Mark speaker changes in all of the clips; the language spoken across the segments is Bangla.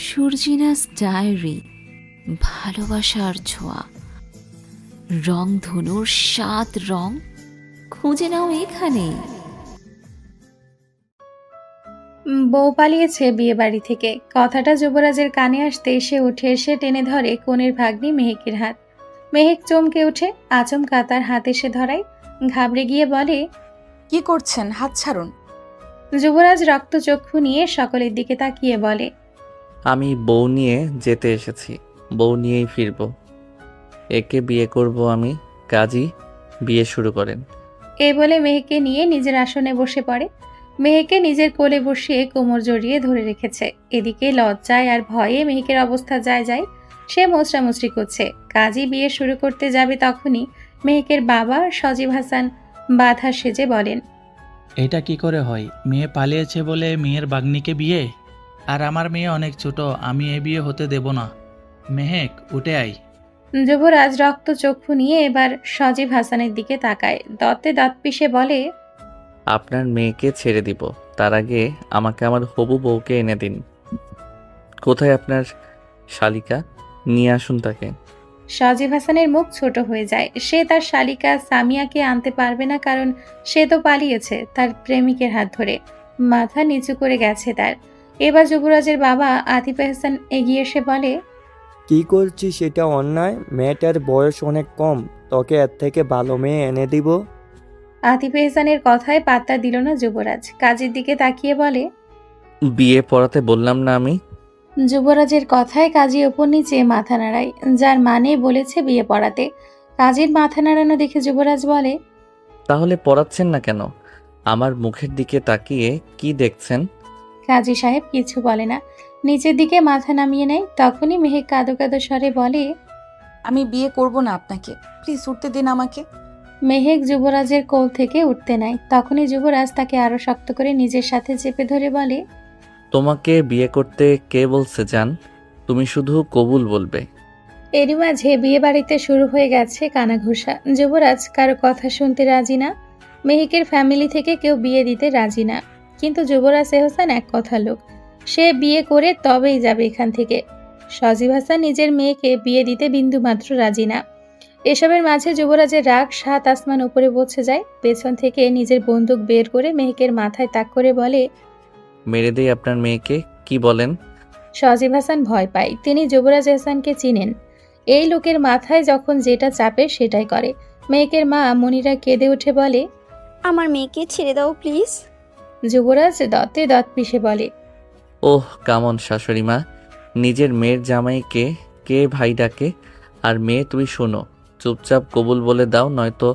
Speaker 1: সুরজিনাস ডায়েরি, ভালোবাসার ছোঁয়া, রংধনুর ৭ রং খুঁজে নাও এখানে।
Speaker 2: বউ পালিয়েছে বিয়ে বাড়ি থেকে কথাটা যুবরাজের কানে আসতে সে উঠে এসে টেনে ধরে কনের ভাগ্নি মেহেকের হাত। মেহেক চমকে উঠে আচমকা তার হাত এসে ধরায়। ঘাবড়ে গিয়ে বলে,
Speaker 3: কি করছেন? হাত ছাড়ুন।
Speaker 2: যুবরাজ রক্তচক্ষু নিয়ে সকলের দিকে তাকিয়ে বলে,
Speaker 4: আমি বউ নিয়ে যেতে এসেছি, বউ নিয়েই ফিরবো। একে বিয়ে করব আমি, কাজী বিয়ে শুরু করেন।
Speaker 2: এই বলে মেহেককে নিয়ে নিজের আসনে বসে পড়ে। মেহেককে নিজের কোলে বসিয়ে কোমর জড়িয়ে ধরে রেখেছে। এদিকে লজ্জায় আর ভয়ে মেহেকের অবস্থা যায় যায়, সে মোচড়ামুচড়ি করছে। কাজী বিয়ে শুরু করতে যাবে তখনই মেহেকের বাবা সজীব হাসান বাধা সেজে বলেন,
Speaker 5: এটা কি করে হয়? মেয়ে পালিয়েছে বলে মেয়ের বাগ্নিকে বিয়ে? আর আমার মেয়ে অনেক ছোট, আমি এ বিয়ে হতে দেব না। মেহেক, উঠে আয়।
Speaker 2: যুবরাজ রক্তচক্ষু নিয়ে এবার সজীব হাসানের দিকে তাকায়, দত্তে দাঁত পিষে বলে,
Speaker 4: আপনার মেয়েকে ছেড়ে দিব, তার আগে আমাকে আমার হবু বউকে এনে দিন। কোথায় আপনার শালিকা? নিয়ে আসুন তাকে।
Speaker 2: সজীব হাসানের মুখ ছোট হয়ে যায়। সে তার শালিকা সামিয়াকে আনতে পারবে না, কারণ সে তো পালিয়েছে তার প্রেমিকের হাত ধরে। মাথা নিচু করে গেছে তার। এবার যুবরাজের বাবা আতিফ হাসান এগিয়ে এসে বলে,
Speaker 6: কি করছিস? সেটা অন্যায়। মেয়েটার বয়স অনেক কম, তোকে এর থেকে ভালো মেয়ে এনে দিব।
Speaker 2: আতিফ হাসানের কথায় পাত্তা দিল না যুবরাজ। কাজের দিকে তাকিয়ে বলে,
Speaker 4: বিয়ে পড়াতে বললাম না আমি?
Speaker 2: যুবরাজের কথায় কাজী ওপর নিচে মাথা নাড়ায়, যার মানে বলেছে বিয়ে পড়াতে। কাজীর মাথা নাড়ানো দেখে যুবরাজ বলে,
Speaker 4: তাহলে পড়াচ্ছেন না কেন? আমার মুখের দিকে তাকিয়ে কি দেখছেন?
Speaker 2: কাজী সাহেব কিছু বলে না, নিচের দিকে মাথা নামিয়ে নেয়। তখনই মেহেক কাঁদো কাঁদো স্বরে বলে,
Speaker 3: আমি বিয়ে করব না আপনাকে, প্লিজ উঠতে দিন আমাকে।
Speaker 2: মেহেক যুবরাজের কোল থেকে উঠতে নেয়। তখনই যুবরাজ তাকে আরো শক্ত করে নিজের সাথে চেপে ধরে বলে,
Speaker 4: তোমাকে বিয়ে করতে কে বলছে জান? তুমি শুধু কবুল বলবে।
Speaker 2: এরই মাঝে বিয়ে বাড়িতে শুরু হয়ে গেছে কানাঘুষা। যুবরাজ কারো কথা শুনতে রাজি না, মেহেকের ফ্যামিলি থেকে কেউ বিয়ে দিতে রাজি না। কিন্তু যুবরাজ এহসান এক কথা লোক, সে বিয়ে করে তবেই যাবে এখান থেকে। সজীব হাসান নিজের মেয়েকে বিয়ে দিতে বিন্দুমাত্র রাজি না। এসবের মাঝে যুবরাজের রাগ ৭ আসমান উপরে পৌঁছে যায়। পেছন থেকে নিজের বন্দুক বের করে মেহেকের মাথায় তাক করে বলে,
Speaker 4: মেরে দেই আপনার মেয়েকে, কি বলেন?
Speaker 2: সজীব হাসান ভয় পায়। তিনি যুবরাজ এহসানকে চিনেন। এই লোকের মাথায় যখন যেটা চাপে সেটাই করে। মেহেকের মা মনিরা কেঁদে উঠে বলে,
Speaker 7: আমার মেয়েকে ছেড়ে দাও প্লিজ।
Speaker 2: যুবরাজ দত্তে দাঁত পিষে বলে,
Speaker 4: ওহ কামন শাশুড়ি মা, নিজের মেয়ের জামাইকে কে ভাই ডাকে? আর মেয়ে তুই শোনো, চুপচাপ কবুল বলে দাও, নয়তো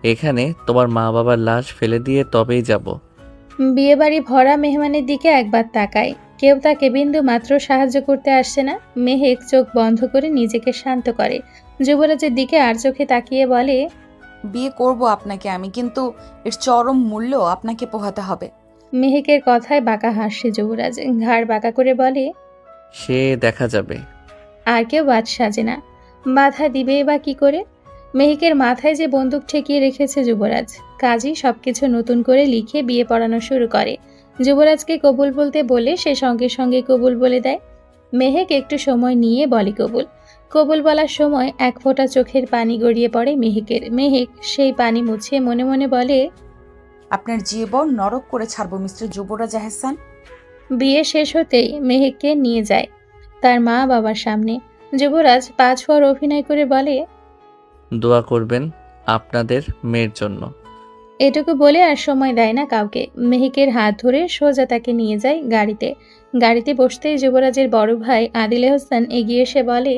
Speaker 4: এখানে তোমার মা বাবার লাশ ফেলে দিয়ে তবেই যাব।
Speaker 2: বিয়েবাড়ি ভরা মেহমানের দিকে একবার তাকায়। কেউ তাকে বিন্দু মাত্র সাহায্য করতে আসছে না। মেহেক চোখ বন্ধ করে নিজেকে শান্ত করে। যুবরাজের দিকে আর চোখে তাকিয়ে বলে,
Speaker 3: বিয়ে করব আপনাকে আমি, কিন্তু এর চরম মূল্য আপনাকে পোহাতে হবে।
Speaker 2: মেহেকের কথায় বাঁকা হাসছে যুবরাজ, ঘাড় বাঁকা করে বলে,
Speaker 4: সে দেখা যাবে।
Speaker 2: আর কেউ বাদ সাজে না। বাধা দিবে বা কি করে? মেহেকের মাথায় যে বন্দুক ঠেকিয়ে রেখেছে যুবরাজ। কাজী সবকিছু নতুন করে লিখে বিয়ে পড়ানো শুরু করে। যুবরাজকে কবুল বলতে বলে সে সঙ্গে সঙ্গে কবুল বলে দেয়। মেহেক একটু সময় নিয়ে বলে কবুল। কবুল বলার সময় এক ফোঁটা চোখের পানি গড়িয়ে পড়ে মেহেকের। মেহেক সেই পানি মুছে মনে মনে বলে,
Speaker 3: আপনার জীবন নরক করে ছাড়বো মিস্টার যুবরাজ এহসান।
Speaker 2: বিয়ে শেষ হতেই মেহেককে নিয়ে যায় তার মা বাবার সামনে। যুবরাজ ৫ হওয়ার অভিনয় করে বলে,
Speaker 4: দোয়া করবেন আপনাদের মেয়ের জন্য।
Speaker 2: এটুকু বলে আর সময় দেয় না কাউকে। মেহেকের হাত ধরে সোজা তাকে নিয়ে যায় গাড়িতে। গাড়িতে বসতেই যুবরাজের বড় ভাই আদিল হোসেন এগিয়ে এসে বলে,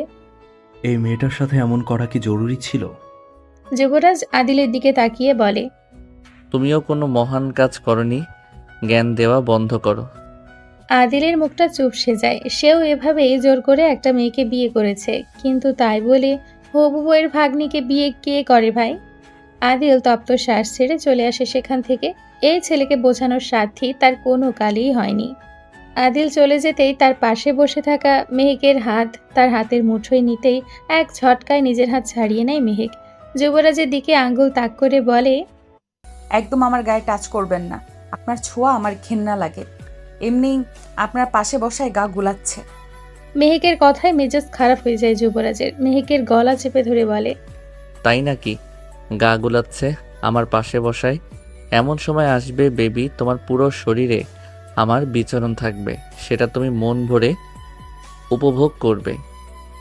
Speaker 8: এই মেয়েটার সাথে এমন করা কি জরুরি ছিল?
Speaker 2: যুবরাজ আদিলের দিকে তাকিয়ে বলে,
Speaker 4: তুমিও কোনো মহান কাজ করনি, জ্ঞান দেওয়া বন্ধ করো।
Speaker 2: আদিলের মুখটা চুপসে যায়। সেও এভাবেই জোর করে একটা মেয়েকে বিয়ে করেছে, কিন্তু তাই বলে হবু বউয়ের ভাগ্নিকে বিয়ে কে করে ভাই? আদিল তপ্ত শ্বাস ছেড়ে চলে আসে সেখান থেকে। এই ছেলেকে বোঝানোর সাথী তার কোনো কালেই হয়নি। আদিল চলে যেতেই তার পাশে বসে থাকা মেহেকের হাত তার হাতের মুঠোয় নিতেই এক ঝটকায় নিজের হাত ছাড়িয়ে নেয় মেহেক। যুবরাজের দিকে আঙ্গুল তাক করে বলে,
Speaker 3: একদম আমার গায়ে টাচ করবেন না, আপনার ছোঁয়া আমার ঘেন্না লাগে। এমনি আপনার পাশে বসায় গা গুলাচ্ছে।
Speaker 2: মেহেকের কথায় মেজাজ খারাপ হয়ে যায় যুবরাজের। মেহেকের গলা চেপে ধরে বলে,
Speaker 4: তাই নাকি? গা গুলাচ্ছে, আমার পাশে বসায়। এমন সময় আসবে বেবি, তোমার পুরো শরীরে আমার বিচরণ থাকবে, সেটা তুমি মন ভরে উপভোগ করবে।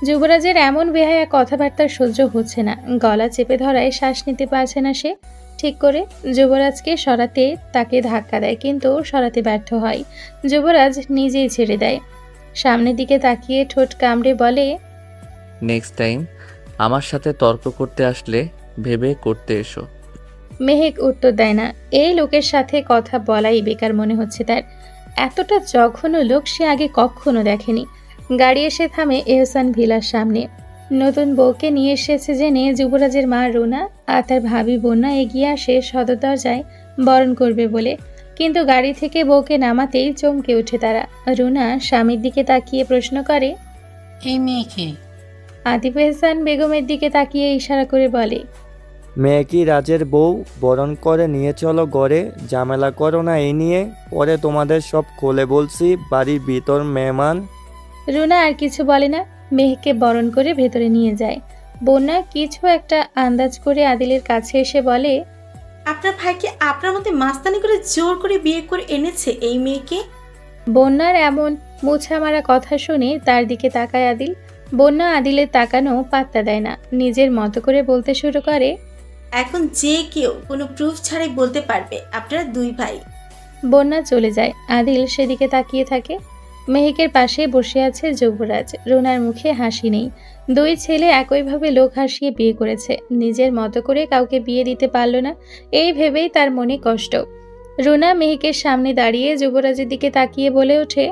Speaker 2: যুবরাজের এমন বেহায়া কথাবার্তা সহ্য হচ্ছে না। গলা চেপে ধরায় শ্বাস নিতে পারছে না সে ঠিক করে। যুবরাজকে সরাতে তাকে ধাক্কা দেয়, কিন্তু সরাতে ব্যর্থ হয়। যুবরাজ নিজেই ছেড়ে দেয়। সামনের দিকে তাকিয়ে ঠোঁট কামড়ে বলে,
Speaker 4: নেক্সট টাইম আমার সাথে তর্ক করতে আসলে ভেবে করতে এসো।
Speaker 2: মেহেক উত্তর দেয় না। এই লোকের সাথে কথা বলাই বেকার মনে হচ্ছে তার। এতটা জঘন্য লোক সে আগে কখনো দেখেনি। গাড়ি এসে থামে এহসান ভিলার সামনে। নতুন বউকে নিয়ে এসেছে জেনে যুবরাজের মা রুনা আর তার ভাবি বন্যা এগিয়ে আসে সদর দরজায় বরণ করবে বলে, কিন্তু গাড়ি থেকে বউকে নামাতেই চমকে ওঠে তারা। রুনা স্বামীর দিকে তাকিয়ে প্রশ্ন করে,
Speaker 9: এই মেয়েকে?
Speaker 2: আতিফ এহসান বেগমের দিকে তাকিয়ে ইশারা করে বলে,
Speaker 6: মেয়ে কি রাজের বউ? বরণ করে নিয়ে চলো ঘরে, ঝামেলা করো না এই নিয়ে, পরে তোমাদের সব খুলে বলছি। বাড়ির ভিতর মেহমান।
Speaker 2: রুনা আর কিছু বলে না, মেহেককে বরণ করে ভেতরে নিয়ে যায়। বন্যা কিছু একটা আন্দাজ করে আদিলের কাছে এসে বলে,
Speaker 9: আপনার ভাইকে আপনার মতে মাস্তানি করে জোর করে বিয়ে করে এনেছে এই মেয়েকে?
Speaker 2: বন্যার এমন মুছা মারা কথা শুনে তার দিকে তাকায় আদিল। বন্যা আদিলের তাকানো পাত্তা দেয় না, নিজের মতো করে বলতে শুরু করে,
Speaker 9: এখন যে কেউ কোনো প্রুফ ছাড়াই বলতে পারবে আপনারা দুই ভাই।
Speaker 2: বন্যা চলে যায়। আদিল সেদিকে তাকিয়ে থাকে। মেহেকের পাশে বসে আছে যুবরাজ। রুনার মুখে হাসি নেই। দুই ছেলে একইভাবে লোক হাসিয়ে বিয়ে করেছে, নিজের মতো করে কাউকে বিয়ে দিতে পারল না, এই ভেবেই তার মনে কষ্ট। রুনা মেহেকের সামনে দাঁড়িয়ে যুবরাজের দিকে তাকিয়ে বলে ওঠে,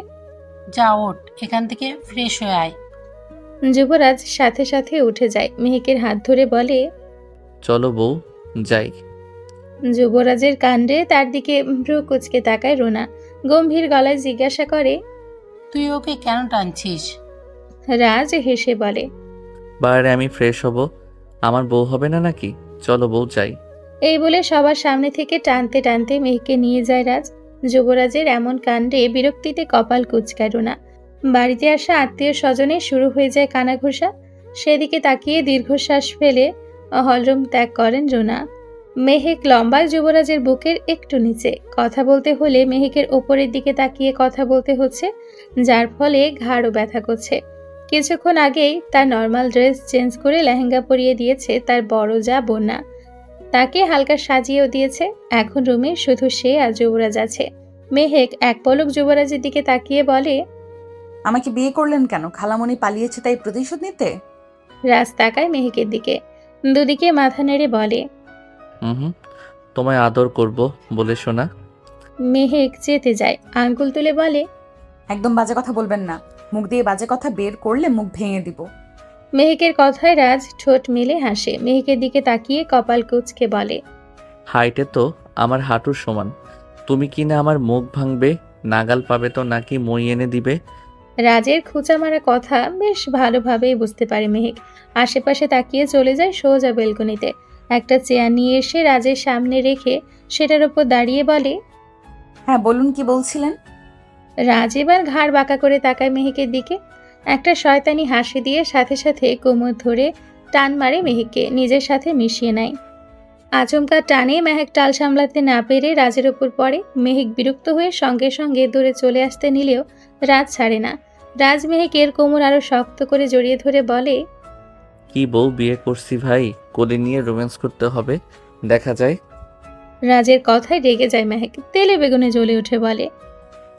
Speaker 9: যা ওঠ, এখান থেকে ফ্রেশ হয়ে আয়।
Speaker 2: যুবরাজ সাথে সাথে উঠে যায়। মেহেকের হাত ধরে বলে,
Speaker 4: চলো বউ, যাই।
Speaker 2: যুবরাজের কাণ্ডে তার দিকে ভ্রু কুচকে তাকায় রুনা। গম্ভীর গলায় জিজ্ঞাসা করে,
Speaker 9: তুই ওকে কেন টানছিস?
Speaker 2: রাজ হেসে বলে,
Speaker 4: বাইরে আমি ফ্রেশ হব, আমার বউ হবে না নাকি? চলো বউ, যাই।
Speaker 2: এই বলে সবার সামনে থেকে টানতে টানতে মেহেককে নিয়ে যায় রাজ। যুবরাজের এমন কাণ্ডে বিরক্তিতে কপাল কুঁচকায় রুনা। বাড়িতে আসা আত্মীয় স্বজনে শুরু হয়ে যায় কানাঘুষা। সেদিকে তাকিয়ে দীর্ঘশ্বাস ফেলে হলরুম ত্যাগ করেন রুনা। মেহেক লম্বা যুবরাজের বুকের একটু নিচে। কথা বলতে হলে মেহেকের ওপরের দিকে তাকিয়ে কথা বলতে হচ্ছে, যার ফলে ঘাড়ও ব্যথা করছে। কিছুক্ষণ আগেই তার নর্মাল ড্রেস চেঞ্জ করে লেহেঙ্গা পরিয়ে দিয়েছে তার বড় যা বন্যা। তাকে হালকা সাজিয়েও দিয়েছে। এখন রুমে শুধু সে আর যুবরাজ আছে। মেহেক এক পলক যুবরাজের দিকে তাকিয়ে বলে,
Speaker 3: আমাকে বিয়ে করলেন কেন? খালামণি পালিয়েছে তাই প্রতিশোধ নিতে?
Speaker 2: রাজ তাকায় মেহেকের দিকে, দুদিকে মাথা নেড়ে বলে,
Speaker 4: হুম, তোমায় আদর করব বলে শোনা।
Speaker 2: মেহেক চেতে যায়, আঙ্গুল তুলে বলে,
Speaker 3: একদম বাজে কথা বলবেন না, মুখ দিয়ে বাজে কথা বের করলে মুখ ভেঙে দিব।
Speaker 2: মেহেকের কথায় রাজ ঠোঁট মেলে হাসে। মেহেকের দিকে তাকিয়ে কপাল কুঁচকে বলে,
Speaker 4: হাইটে তো আমার হাঁটুর সমান, তুমি কি না আমার মুখ ভাঙবে? নাগাল পাবে তো নাকি মই এনে দিবে?
Speaker 2: রাজের খোঁচা মারা কথা বেশ ভালোভাবেই বুঝতে পারে মেহেক। আশেপাশে তাকিয়ে চলে যায় সোজা বেলকনিতে। একটা চেয়ার নিয়ে এসে রাজের সামনে রেখে সেটার উপর দাঁড়িয়ে বলে,
Speaker 3: হ্যাঁ বলুন, কি বলছিলেন?
Speaker 2: রাজ এবার ঘাড় বাঁকা করে তাকায় মেহেকের দিকে। একটা শয়তানি হাসি দিয়ে সাথে সাথে কোমর ধরে টান মারে মেহেককে, নিজের সাথে মিশিয়ে নেয়। আচমকা টানে মেহেক টাল সামলাতে না পেরে রাজের ওপর পড়ে। মেহেক বিরক্ত হয়ে সঙ্গে সঙ্গে দূরে চলে আসতে নিলেও রাজ ছাড়ে না। রাজ মেহেকের কোমর আরো শক্ত করে জড়িয়ে ধরে বলে,
Speaker 4: কি বউ, বিয়ে করছি ভাই, কোলে নিয়ে রোম্যান্স করতে হবে, দেখা যায়।
Speaker 2: রাজের কথায় রেগে যায় মেহেক, তেলে বেগুনে জ্বলে উঠে বলে,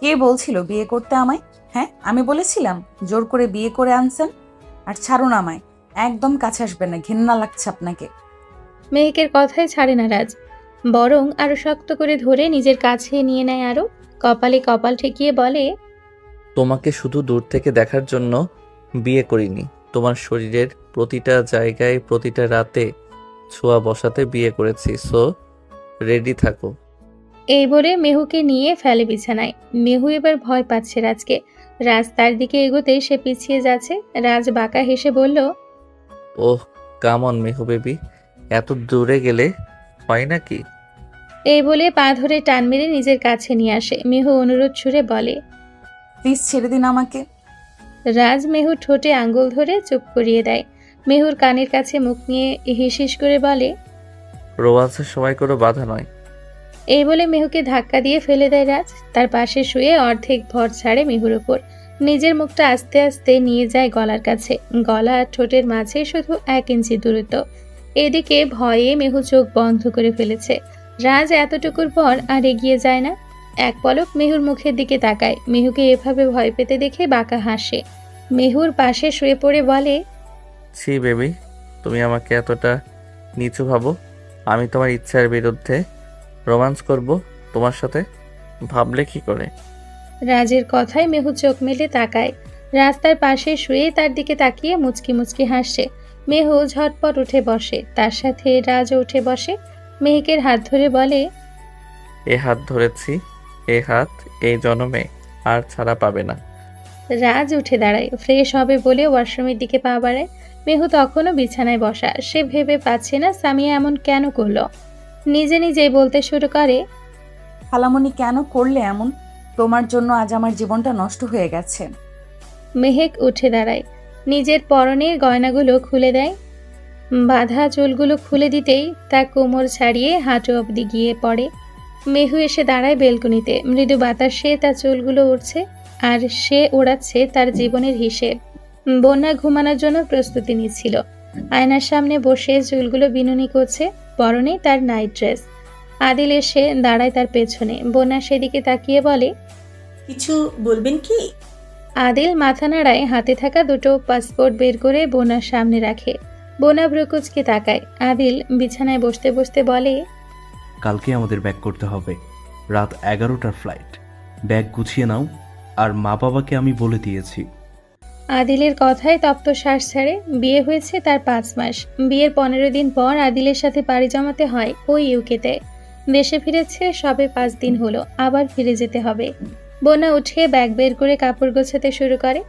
Speaker 3: কে বলছিল বিয়ে করতে আমায়? হ্যাঁ, আমি বলেছিলাম জোর করে বিয়ে করে আনছেন? আর ছাড়ুন আমায়, একদম কাছে আসবেন না, ঘেন্না লাগছে আপনাকে।
Speaker 2: মেহেকের কথায় ছাড়ে না রাজ, বরং আরো শক্ত করে ধরে নিজের কাছে নিয়ে নেয় আরো। কপালে কপাল ঠেকিয়ে বলে,
Speaker 4: তোমাকে শুধু দূর থেকে দেখার জন্য বিয়ে করিনি, তোমার শরীরের প্রতিটা জায়গায় প্রতিটা রাতে ছোঁয়া বসাতে বিয়ে করেছি। সো রেডি থাকো।
Speaker 2: এই বলে মেহুকে নিয়ে ফেলে বিছানায়। মেহু এবার ভয় পাচ্ছে রাজকে। রাজ তার দিকে এগোতেই সে পিছিয়ে যাচ্ছে। রাজ বাঁকা হেসে বলল,
Speaker 4: ওহ কামন মেহু বেবি, এত দূরে গেলে হয় নাকি?
Speaker 2: এই বলে পা ধরে টান মেরে নিজের কাছে নিয়ে আসে। মেহু অনুরোধ সুরে বলে,
Speaker 3: প্লিজ ছেড়ে দিন আমাকে।
Speaker 2: রাজ মেহুর ঠোঁটে আঙ্গুল ধরে চুপ করিয়ে দেয়। মেহুর কানের কাছে মুখ নিয়ে হিসিস করে বলে,
Speaker 4: রোমান্সের সময় কোনো বাধা নয়।
Speaker 2: এই বলে মেহুকে ধাক্কা দিয়ে ফেলে দেয় রাজ। তার পাশে শুয়ে অর্ধেক ভর ছাড়ে মেহুর ওপর। নিজের মুখটা আস্তে আস্তে নিয়ে যায় গলার কাছে। গলা আর ঠোঁটের মাঝে শুধু 1 ইঞ্চি দূরত্ব। এদিকে ভয়ে মেহু চোখ বন্ধ করে ফেলেছে। রাজ এতটুকুর পর আর এগিয়ে যায় না। এক পলক মেহুর মুখের দিকে তাকায়। মেহুকে এভাবে ভয় পেতে দেখে বাঁকা হাসে। মেহুর পাশে শুয়ে পড়ে বলে,
Speaker 4: ছি বেবি, তুমি আমাকে এতটা নিচু ভাবো? আমি তোমার ইচ্ছার বিরুদ্ধে রোমান্স করব তোমার সাথে? ভাবলে কি করে?
Speaker 2: রাজের কথায় মেহু চোখ মেলে তাকায়। রাজ তার পাশে শুয়ে তার দিকে তাকিয়ে মুচকি মুচকি হাসছে। মেহু ঝটপট উঠে বসে। তার সাথে রাজও উঠে বসে। মেহেকের হাত ধরে বলে,
Speaker 4: এ হাত ধরেছি, এ হাত এই জনমে আর ছাড়া পাবে না।
Speaker 2: রাজ উঠে দাঁড়ায়। ফ্রেশ হবে বলে ওয়াশরুমের দিকে পা বাড়ায়। মেহু তখনও বিছানায় বসা। সে ভেবে পাচ্ছে না সামিয়া এমন কেন করলো। নিজে নিজেই বলতে শুরু করে,
Speaker 3: খালামণি কেন করলে এমন? তোমার জন্য আজ আমার জীবনটা নষ্ট হয়ে গেছে।
Speaker 2: মেহেক উঠে দাঁড়ায়। নিজের পরনের গয়নাগুলো খুলে দেয়। বাঁধা চুলগুলো খুলে দিতেই তা কোমর ছাড়িয়ে হাঁটু অবধি গিয়ে পড়ে। মেহু এসে দাঁড়ায় বেলকনিতে। মৃদু বাতাসে তার চুলগুলো উড়ছে আর সে ওড়াচ্ছে তার জীবনের হিসেব। বন্যা ঘুমানোর জন্য প্রস্তুতি নিচ্ছিল। আয়নার সামনে বসে চুলগুলো বিনুনি করছে। পরনে তার নাইট ড্রেস। আদিল এসে দাঁড়ায় তার পেছনে। বন্যা সেদিকে তাকিয়ে বলে,
Speaker 9: কিছু বলবেন কি?
Speaker 2: আদিল মাথা নাড়ায়। হাতে থাকা দুটো পাসপোর্ট বের করে বোনার সামনে রাখে। বোনা ভ্রুকুচকে তাকায়। আদিল বিছানায় বসতে বসতে বলে,
Speaker 8: কালকে আমাদের ব্যাক করতে হবে। রাত 11টার ফ্লাইট। ব্যাগ গুছিয়ে নাও। আর মা বাবাকে আমি বলে দিয়েছি।
Speaker 2: আদিলের কথায় তপ্ত শ্বাস ছাড়ে। বিয়ে হয়েছে তার 5 মাস। বিয়ের 15 দিন পর আদিলের সাথে পাড়ি জমাতে হয় ওই ইউকেতে। দেশে ফিরেছে সবে 5 দিন হলো, আবার ফিরে যেতে হবে। বোনা উঠে ব্যাগ বের করে কাপড় গোছাতে শুরু করে।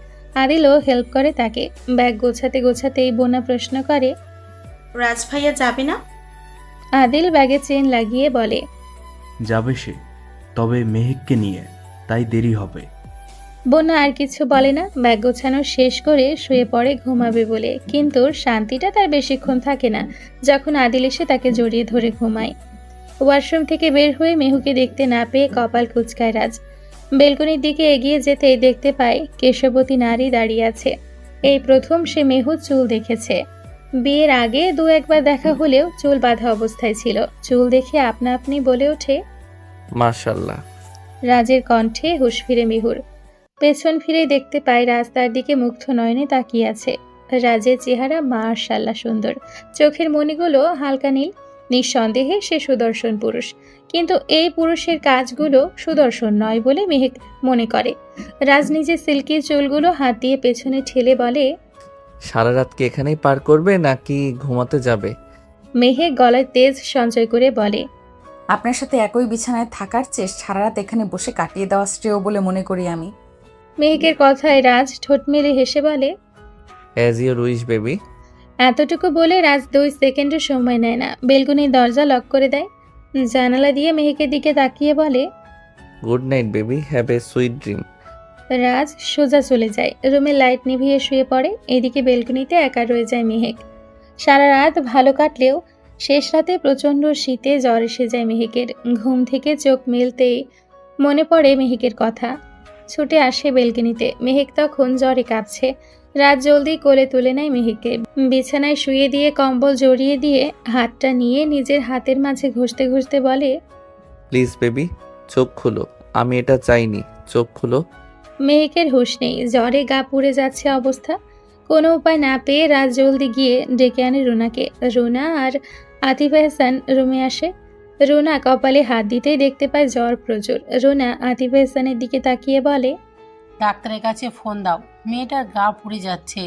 Speaker 2: আদিলও হেল্প করে তাকে। ব্যাগ গোছাতে গোছাতেই বোনা প্রশ্ন করে,
Speaker 9: রাজ ভাইয়া যাবে না?
Speaker 2: আদিল ব্যাগে চেন লাগিয়ে বলে,
Speaker 8: যাবে সে, তবে মেহেককে নিয়ে, তাই দেরি হবে।
Speaker 2: বোনা আর কিছু বলে না। ব্যাগ গোছানো শেষ করে শুয়ে পড়ে ঘুমাবে বলে। কিন্তু শান্তিটা তার বেশিক্ষণ থাকে না যখন আদিল এসে তাকে জড়িয়ে ধরে ঘুমায়। ওয়াশরুম থেকে বের হয়ে মেহুকে দেখতে না পেয়ে কপাল কুঁচকায় রাজ। বেলকনির দিকে এগিয়ে যেতেই দেখতে পায় কেশবতী নারী দাঁড়িয়ে আছে। এই প্রথম সে মেহুর চুল দেখেছে। বিয়ের আগে 2-1বার দেখা হলেও চুল বাঁধা অবস্থায় ছিল। চুল দেখে আপনা আপনি বলে ওঠে,
Speaker 4: মাশাল্লাহ।
Speaker 2: রাজের কণ্ঠে হুঁশ ফিরে মেহুর। পেছন ফিরে দেখতে পায় রাজ তার দিকে মুগ্ধ নয়নে তাকিয়ে আছে। রাজের চেহারা মাশাল্লাহ সুন্দর। চোখের মণিগুলো হালকা নীল। নিঃসন্দেহে সে সুদর্শন পুরুষ। কিন্তু এই পুরুষের কাজগুলো সুদর্শন নয় বলে মেহেক মনে করে। রাজ নিজের সিল্কি চুলগুলো হাত দিয়ে পেছনে ঠেলে বলে,
Speaker 4: সারা রাত কি এখানেই পার করবে নাকি ঘুমাতে যাবে?
Speaker 2: মেহেক গলায় তেজ সঞ্চয় করে বলে,
Speaker 3: আপনার সাথে একই বিছানায় থাকার চেয়ে সারা রাত এখানে বসে কাটিয়ে দেওয়া শ্রেয় বলে মনে করি আমি।
Speaker 2: মেহেকের কথায় রাজ ঠোঁট মেলে হেসে বলে,
Speaker 4: অ্যাজ ইউর উইশ বেবি।
Speaker 2: এতটুকু বলে রাজ 2 সেকেন্ডও সময় নেয় না। বেলকনির দরজা লক করে দেয়। জানালা দিয়ে মেহেকের দিকে তাকিয়ে বলে,
Speaker 4: good night baby, have a sweet dream.
Speaker 2: Raj সোজা চলে যায়। রুমের লাইট নিভিয়ে শুয়ে পড়ে। এদিকে বেলকনিতে একা রয়ে যায় মেহেক। সারা রাত ভালো কাটলেও শেষ রাতে প্রচণ্ড শীতে জ্বর এসে যায় মেহেকের। ঘুম থেকে চোখ মেলতেই মনে পড়ে মেহেকের কথা। ছুটে আসে বেলকনিতে। মেহেক তখন জ্বরে কাঁপছে। রাত জলদি কোলে তুলে নেয় মেহেককে। বিছানায় শুয়ে দিয়ে কম্বল জড়িয়ে দিয়ে হাতটা নিয়ে নিজের হাতের মাঝে ঘষতে ঘষতে বলে,
Speaker 4: প্লিজ বেবি, চোখ খুলো। আমি এটা চাইনি, চোখ খুলো।
Speaker 2: মেহেকের হুঁশ নেই। জ্বরে গা পুড়ে যাচ্ছে অবস্থা। কোনো উপায় না পেয়ে রাত জলদি গিয়ে ডেকে আনে রুনাকে। রুনা আর আতিফ এহসান রুমে আসে। রুনা কপালে হাত দিতেই দেখতে পায় জ্বর প্রচুর। রুনা আতিফ এহসানের দিকে তাকিয়ে বলে,
Speaker 10: ডাক্তারের কাছে ফোন দাও, মেয়েটার গা পুড়ে যাচ্ছে।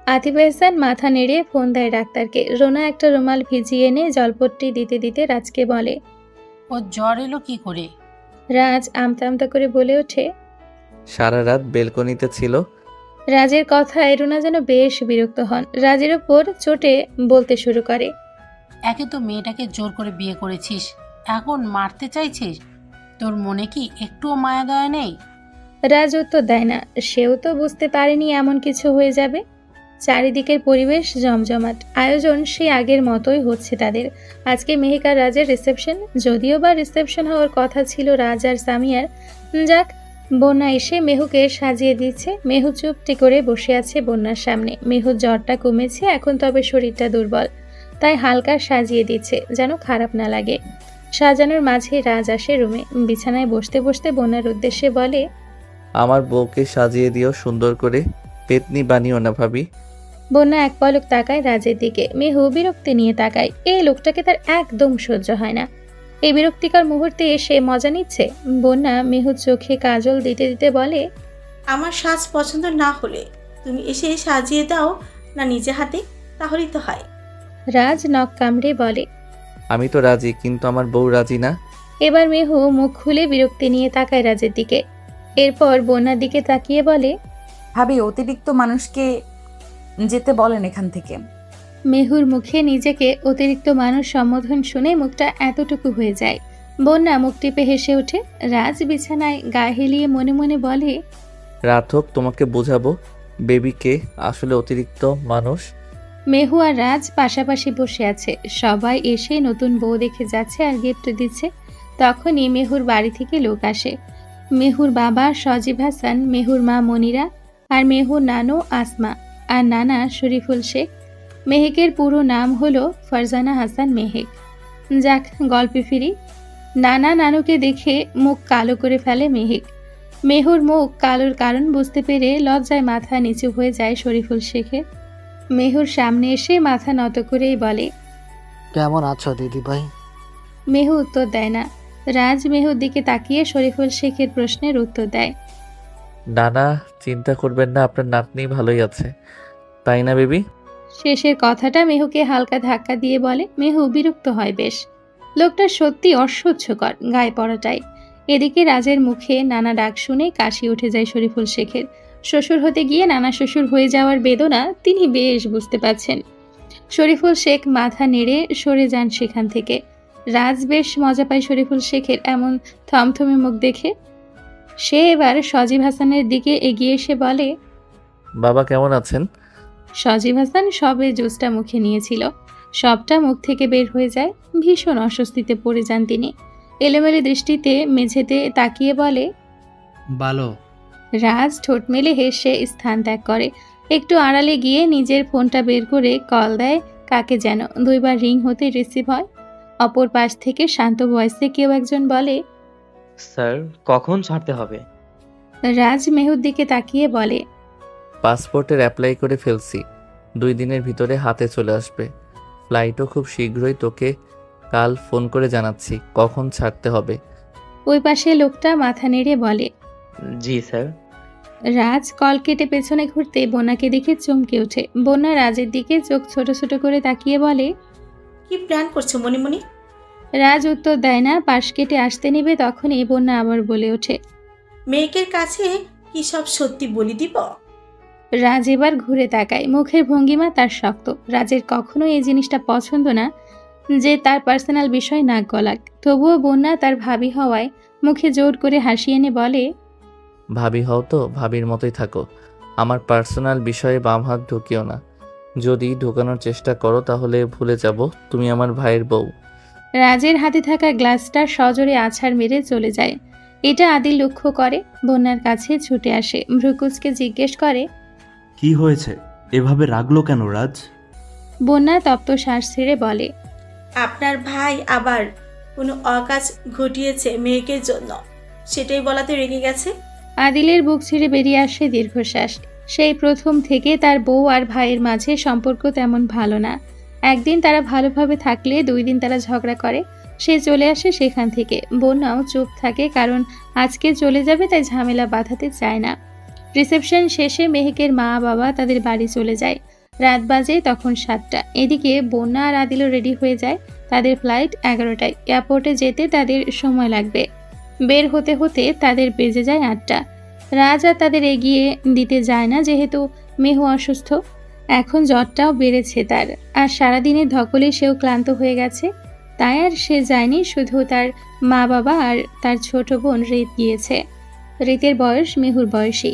Speaker 2: আতিফ এহসান মাথা নেড়ে ফোন দেয় ডাক্তারকে। রুনা একটা রুমাল ভিজিয়ে এনে জলপট্টি দিতে দিতে রাজকে বলে,
Speaker 10: ওর জ্বর এলো কি করে?
Speaker 2: রাজ আমতা আমতা করে বলে ওঠে,
Speaker 4: সারা রাত বেলকনিতে ছিল।
Speaker 2: রাজের কথায় রুনা যেন বেশ বিরক্ত হন। রাজের ওপর চোটে বলতে শুরু করে,
Speaker 10: একে তো মেয়েটাকে জোর করে বিয়ে করেছিস, এখন মারতে চাইছিস? তোর মনে কি একটুও মায়া দয়া নেই?
Speaker 2: রাজ উত্তর দেয় না, সেও তো বুঝতে পারেনি এমন কিছু হয়ে যাবে। চারিদিকের পরিবেশ জমজমাট, আয়োজন সেই আগের মতোই হচ্ছে তাদের। আজকে মেহেক আর রাজের রিসেপশন, যদিও বা রিসেপশন হওয়ার কথা ছিল রাজ আর সামিয়ার। যাক, বন্যা এসে মেহুকে সাজিয়ে দিচ্ছে। মেহু চুপটি করে বসে আছে বন্যার সামনে। মেহুর জ্বরটা কমেছে এখন, তবে শরীরটা দুর্বল, তাই হালকা সাজিয়ে দিচ্ছে যেন খারাপ না লাগে। সাজানোর মাঝে রাজ আসে রুমে। বিছানায় বসতে বসতে বন্যার উদ্দেশ্যে বলে,
Speaker 4: আমার বউকে সাজিয়ে দিও সুন্দর করে, পেতনি বানিও না ভাবি।
Speaker 2: বন্যা এক পলক তাকায় রাজের দিকে। মেহু বিরক্তি নিয়ে তাকায়। এই লোকটাকে তার একদম সহ্য হয় না। এই বিরক্তিকর মুহূর্তে এসে মজা নিচ্ছে। বন্যা মেহুর চোখে কাজল দিতে দিতে বলে,
Speaker 9: আমার সাজ পছন্দ না হলে তুমি এসে সাজিয়ে দাও না নিজে হাতে, তাহলেই তো হয়।
Speaker 2: রাজ নখ কামড়ে বলে।
Speaker 4: আমি তো রাজি, কিন্তু আমার বউ রাজি না।
Speaker 2: এবার মেহু মুখ খুলে বিরক্তি নিয়ে তাকায় রাজের দিকে। এরপর বন্যার দিকে তাকিয়ে বলে,
Speaker 3: ভাবি অতিরিক্ত মানুষকে যেতে বলেন এখান থেকে।
Speaker 2: মেহুর মুখে নিজেকে অতিরিক্ত মানুষ সম্বোধন শুনে মুখটা এতটুকু হয়ে যায়। বন্যা মুখ টিপে হেসে ওঠে। রাজ বিছানায় গা হেলিয়ে মনে মনে বলে,
Speaker 4: রাত হোক তোমাকে বোঝাবো বেবিকে আসলে অতিরিক্ত মানুষ।
Speaker 2: মেহু আর রাজ পাশাপাশি বসে আছে। সবাই এসে নতুন বউ দেখে যাচ্ছে আর গিফট দিচ্ছে। তখনই মেহুর বাড়ি থেকে লোক আসে। মেহুর বাবা সজীব হাসান, মেহুর মা মনিরা, আর মেহুর নানু আসমা, আর নানা শরীফুল শেখ। মেহেকের পুরো নাম হলো ফারজানা হাসান মেহেক। যাক, গল্পে ফিরি। নানা নানুকে দেখে মুখ কালো করে ফেলে মেহেক। মেহুর মুখ কালোর কারণ বুঝতে পেরে লজ্জায় মাথা নিচু হয়ে যায় শরীফুল শেখের। মেহুর সামনে এসে মাথা নত করেই বলে,
Speaker 11: কেমন আছো দিদি ভাই?
Speaker 2: মেহু উত্তর দেয় না। রাজ মেহুর দিকে তাকিয়ে শরীফুল শেখের প্রশ্নের উত্তর দেয়।
Speaker 4: নানা চিন্তা করবেন না, আপনার নাতনি ভালোই আছে, তাই না বেবি?
Speaker 2: শেষের কথাটা মেহুকে হালকা ধাক্কা দিয়ে বলে। মেহু বিরক্ত হয় বেশ। লোকটা সত্যি অসহ্যকর, গায়ে পড়াটাই। এদিকে রাজের মুখে নানা ডাক শুনে কাশি উঠে যায় শরীফুল শেখের। শ্বশুর হতে গিয়ে নানা শ্বশুর হয়ে যাওয়ার বেদনা তিনি বেশ বুঝতে পারছেন। শরীফুল শেখ মাথা নেড়ে সরে যান সেখান থেকে। রাজ বেশ মজা পায় শরীফুল শেখের এমন থমথমে মুখ দেখে। সে এবার সজীব হাসানের দিকে এগিয়ে এসে বলে,
Speaker 4: বাবা কেমন আছেন?
Speaker 2: সজীব হাসান সবে জুসটা মুখে নিয়েছিল, সবটা মুখ থেকে বের হয়ে যায়। ভীষণ অস্বস্তিতে পড়ে যান তিনি। এলোমেলো দৃষ্টিতে মেঝেতে তাকিয়ে বলে,
Speaker 5: ভালো।
Speaker 2: রাজ ঠোঁট মেলে হেসে স্থান ত্যাগ করে। একটু আড়ালে গিয়ে নিজের ফোনটা বের করে কল দেয় কাকে যেন। দুইবার রিং হতে রিসিভ হয়। অপর পাশ থেকে শান্ত ভয়েসে কেউ একজন বলে,
Speaker 12: স্যার কখন ছাড়তে হবে?
Speaker 2: রাজ মেহুর দিকে তাকিয়ে বলে,
Speaker 4: পাসপোর্টের অ্যাপ্লাই করে ফেলছি, 2 দিনের ভিতরে হাতে চলে আসবে। ফ্লাইটও খুব শীঘ্রই, তোকে কাল ফোন করে জানাচ্ছি কখন ছাড়তে হবে।
Speaker 2: ওই পাশে লোকটা মাথা নেড়ে বলে।
Speaker 12: জি স্যার।
Speaker 2: রাজ কল কেটে পেছনে ঘুরতে বন্যাকে দেখে চমকে ওঠে। বন্যা রাজের দিকে চোখ ছোট ছোট করে তাকিয়ে বলে,
Speaker 9: কি প্ল্যান করছো মনিমণি?
Speaker 2: রাজ উত্তর দেয় না। পাশ কেটে আসতে নিবে তখনই বন্যা আবার বলে ওঠে,
Speaker 9: মেয়েকের কাছে কি সব সত্যি বলি দিব?
Speaker 2: রাজ এবার ঘুরে তাকায়। মুখের ভঙ্গিমা তার শক্ত। রাজের কখনো এই জিনিসটা পছন্দ না যে তার পার্সোনাল বিষয় নাক গলাক। তবুও বন্যা তার ভাবি হওয়ায় মুখে জোর করে হাসি এনে বলে,
Speaker 4: ভাবি হও তো ভাবির মতোই থাকো, আমার পার্সোনাল বিষয়ে বাম হাত ঢুকিও না। যদি ঢোকানোর চেষ্টা করো তাহলে ভুলে যাব তুমি আমার ভাইয়ের বউ।
Speaker 2: রাজের হাতে থাকা গ্লাসটা সজোরে আছাড় মেরে চলে যায়। এটা আদিল লক্ষ্য করে। বন্যার কাছে ছুটে আসে। ভ্রুকুচকে জিজ্ঞেস করে,
Speaker 8: কি হয়েছে? এভাবে রাগলো কেন রাজ?
Speaker 2: বন্যা তপ্ত শ্বাস ছেড়ে বলে,
Speaker 9: আপনার ভাই আবার কোনো অকাজ ঘটিয়েছে মেয়েকের জন্য, সেটাই বলাতে রেগে গেছে।
Speaker 2: আদিলের বুক ছিঁড়ে বেরিয়ে আসে দীর্ঘশ্বাস। সেই প্রথম থেকে তার বউ আর ভাইয়ের মাঝে সম্পর্ক তেমন ভালো না। একদিন তারা ভালোভাবে থাকলে 2 দিন তারা ঝগড়া করে। সে চলে আসে সেখান থেকে। বন্যাও চুপ থাকে, কারণ আজকে চলে যাবে তাই ঝামেলা বাঁধাতে চায় না। রিসেপশন শেষে মেহেকের মা বাবা তাদের বাড়ি চলে যায়। রাত বাজে তখন 7টা। এদিকে বন্যা আর আদিলও রেডি হয়ে যায়। তাদের ফ্লাইট 11টায়। এয়ারপোর্টে যেতে তাদের সময় লাগবে। বের হতে হতে তাদের বেজে যায় 8টা। রাজ আর তাদের এগিয়ে দিতে যায় না, যেহেতু মেহু অসুস্থ। এখন জ্বরটাও বেড়েছে তার, আর সারাদিনের ধকলে সেও ক্লান্ত হয়ে গেছে। তাই আর সে যায়নি, শুধু তার মা বাবা আর তার ছোট বোন রেত গিয়েছে। রীতির বয়স মেহুর বয়সী।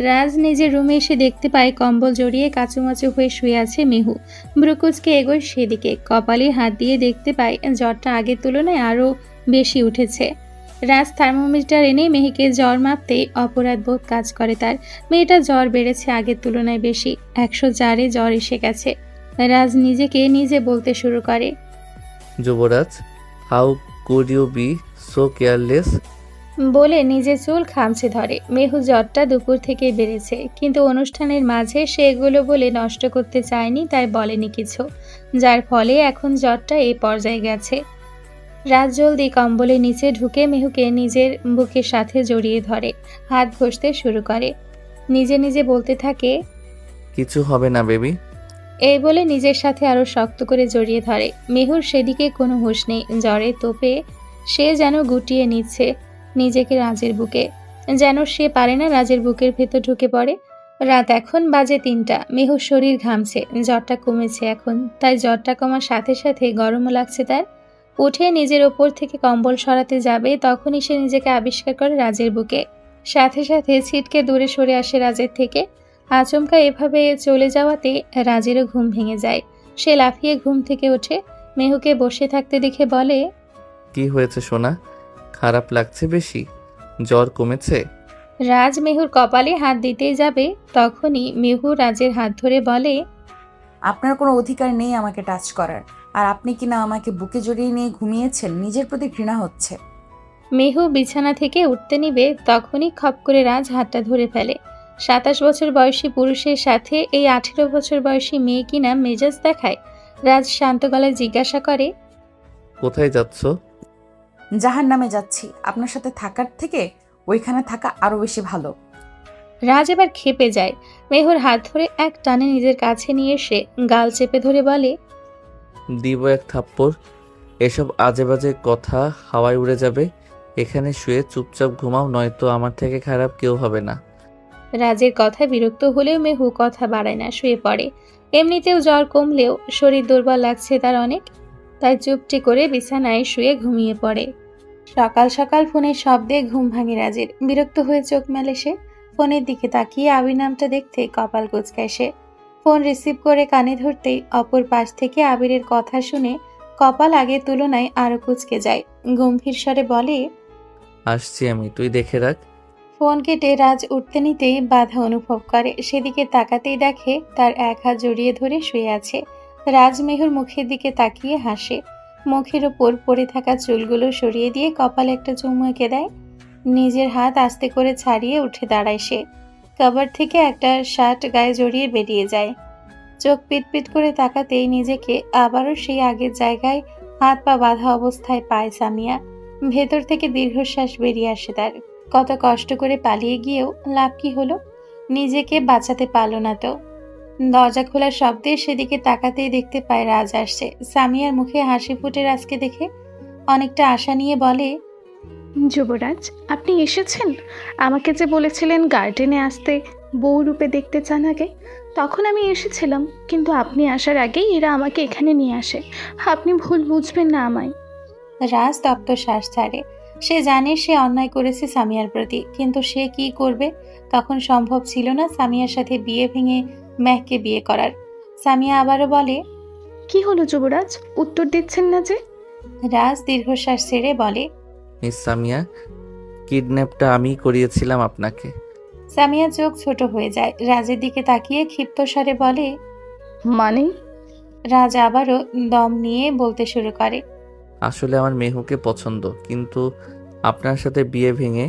Speaker 2: রাজ নিজের রুমে এসে দেখতে পায় কম্বল জড়িয়ে কাচুমাচু হয়ে শুয়ে আছে মেহু। ব্রুকুচকে এগোয় সেদিকে, কপালে হাত দিয়ে দেখতে পায় জ্বরটা আগের তুলনায় আরও বেশি উঠেছে। রাজ থার্মোমিটার এনে মেহেকে জ্বর মাপতে অপরাধ বোধ কাজ করে তার। মেয়েটা জ্বর বেড়েছে আগের তুলনায় বেশি, 104-এ জ্বর এসে গেছে। রাজ নিজেকে নিজে বলতে শুরু করে,
Speaker 4: Yuvraj, how could you be so careless?
Speaker 2: বলে নিজের চুল খামচে ধরে। মেহু জ্বরটা দুপুর থেকে বেড়েছে, কিন্তু অনুষ্ঠানের মাঝে সে এগুলো বলে নষ্ট করতে চায়নি, তাই বলেনি কিছু, যার ফলে এখন জ্বরটা এই পর্যায়ে গেছে। রাত জলদি কম্বলের নিচে ঢুকে মেহুকে নিজের বুকের সাথে জড়িয়ে ধরে, হাত ঘষতে শুরু করে। নিজে নিজে বলতে থাকে,
Speaker 4: কিছু হবে না বেবি।
Speaker 2: এই বলে নিজের সাথে আরো শক্ত করে জড়িয়ে ধরে। মেহুর সেদিকে কোনো হুঁশ নেই, জ্বরে তোপে সে যেন গুটিয়ে নিচ্ছে নিজেকে রাজের বুকে, যেন সে পারে না রাজের বুকের ভেতর ঢুকে পড়ে। রাত এখন বাজে 3টা। মেহুর শরীর ঘামছে, জ্বরটা কমেছে এখন, তাই জ্বরটা কমার সাথে সাথে গরমও লাগছে তার। উঠে নিজের ওপর থেকে কম্বল সরাতে যাবে, তখনই সে নিজেকে আবিষ্কার করে রাজের বুকে। সাথে সাথে ছিটকে দূরে সরে আসে রাজের থেকে। আচমকা এভাবে চলে যাওয়াতে রাজেরও ঘুম ভেঙে যায়। সে লাফিয়ে ঘুম থেকে ওঠে, মেহুকে বসে থাকতে দেখে বলে,
Speaker 4: কি হয়েছে সোনা? খারাপ লাগছে বেশি? জ্বর কমেছে?
Speaker 2: রাজ মেহুর কপালে হাত দিতেই যাবে, তখনই মেহু রাজের হাত ধরে বলে,
Speaker 3: আপনার কোনো অধিকার নেই আমাকে টাচ করার। আর আপনি কিনা আমাকে বুকে জড়িয়ে নিয়ে ঘুমিয়েছেন, নিজের প্রতি ঘৃণা হচ্ছে।
Speaker 2: মেহু বিছানা থেকে উঠতে নিবে, তখনই খপ করে রাজ হাতটা ধরে ফেলে। 27 বছর বয়সী পুরুষের সাথে এই 18 বছর বয়সী মেয়ে কিনা মেজাজ দেখায়। রাজ শান্ত গলায় জিজ্ঞাসা করে,
Speaker 4: কোথায় যাচ্ছ?
Speaker 3: জাহান্নামে যাচ্ছি। আপনার সাথে থাকার থেকে ওইখানে থাকা আরো বেশি ভালো।
Speaker 2: রাজ এবার ক্ষেপে যায়। মেহুর হাত ধরে এক টানে নিজের কাছে নিয়ে এসে গাল চেপে ধরে বলে,
Speaker 4: দিব এক থাপ্পড়। এসব আজে বাজে কথা হাওয়ায় উড়ে যাবে। এখানে শুয়ে চুপচাপ ঘুমাও, নয়তো আমার থেকে খারাপ কেউ হবে না।
Speaker 2: রাজের কথায় বিরক্ত হলেও মেহু কথা বাড়ায় না, শুয়ে পড়ে। এমনিতেও জ্বর কমলেও শরীর দুর্বল লাগছে তার অনেক, তাই চুপটি করে বিছানায় শুয়ে ঘুমিয়ে পড়ে। সকাল সকাল ফোনের শব্দে ঘুম ভাঙে রাজের। বিরক্ত হয়ে চোখ মেলে সে। ফোনের দিকে তাকিয়ে আবির নামটা দেখতে কপাল কুঁচকায় সে। ফোন রিসিভ করে কানে ধরতেই অপর পাশ থেকে আবিরের কথা শুনে কপাল আগের তুলনায় আরো কুঁচকে যায়। গম্ভীর স্বরে বলে,
Speaker 4: আসছি আমি, তুই দেখে রাখ।
Speaker 2: ফোন কেটে রাজ উঠতে নিতেই বাধা অনুভব করে। সেদিকে তাকাতেই দেখে তার এক হাত জড়িয়ে ধরে শুয়ে আছে। রাজ মেহুর মুখের দিকে তাকিয়ে হাসে। মুখের ওপর পড়ে থাকা চুলগুলো সরিয়ে দিয়ে কপালে একটা চুমু এঁকে দেয়। নিজের হাত আস্তে করে ছাড়িয়ে উঠে দাঁড়ায় সে। কভার থেকে একটা শার্ট গায়ে জড়িয়ে বেরিয়ে যায়। চোখ পিটপিট করে তাকাতেই নিজেকে আবারও সেই আগের জায়গায় হাত পা বাঁধা অবস্থায় পায় সামিয়া। ভেতর থেকে দীর্ঘশ্বাস বেরিয়ে আসে তার। কত কষ্ট করে পালিয়ে গিয়েও লাভ কি হলো? নিজেকে বাঁচাতে পারল না তো। দরজা খোলার শব্দে সেদিকে তাকাতেই দেখতে পায় রাজ আসছে। সামিয়ার মুখে হাসি ফুটে রাজকে দেখে অনেকটা আশা নিয়ে বলে,
Speaker 13: যুবরাজ, আপনি এসেছেন? আমাকে যে বলেছিলেন গার্ডেনে আসতে, বউ রূপে দেখতে চান আগে, তখন আমি এসেছিলাম, কিন্তু আপনি আসার আগেই এরা আমাকে এখানে নিয়ে আসে। আপনি ভুল বুঝবেন না আমায়।
Speaker 2: রাজ তপ্ত শ্বাস ছাড়ে। সে জানে সে অন্যায় করেছে সামিয়ার প্রতি, কিন্তু সে কি করবে? তখন সম্ভব ছিল না সামিয়ার সাথে বিয়ে ভেঙে মেহকে বিয়ে করার। সামিয়া আবারও বলে,
Speaker 13: কি হলো যুবরাজ, উত্তর দিচ্ছেন না যে?
Speaker 2: রাজ দীর্ঘশ্বাস ছেড়ে বলে,
Speaker 4: মিস সামিয়া, কিডন্যাপটা আমি করিয়েছিলাম আপনাকে।
Speaker 2: সামিয়া চোখ ছোট হয়ে যায়। রাজের দিকে তাকিয়ে ক্ষিপ্ত স্বরে বলে,
Speaker 13: মানে?
Speaker 2: রাজ আবারও দম নিয়ে বলতে শুরু করে,
Speaker 4: আসলে আমার মেহুকে পছন্দ, কিন্তু আপনার সাথে বিয়ে ভেঙে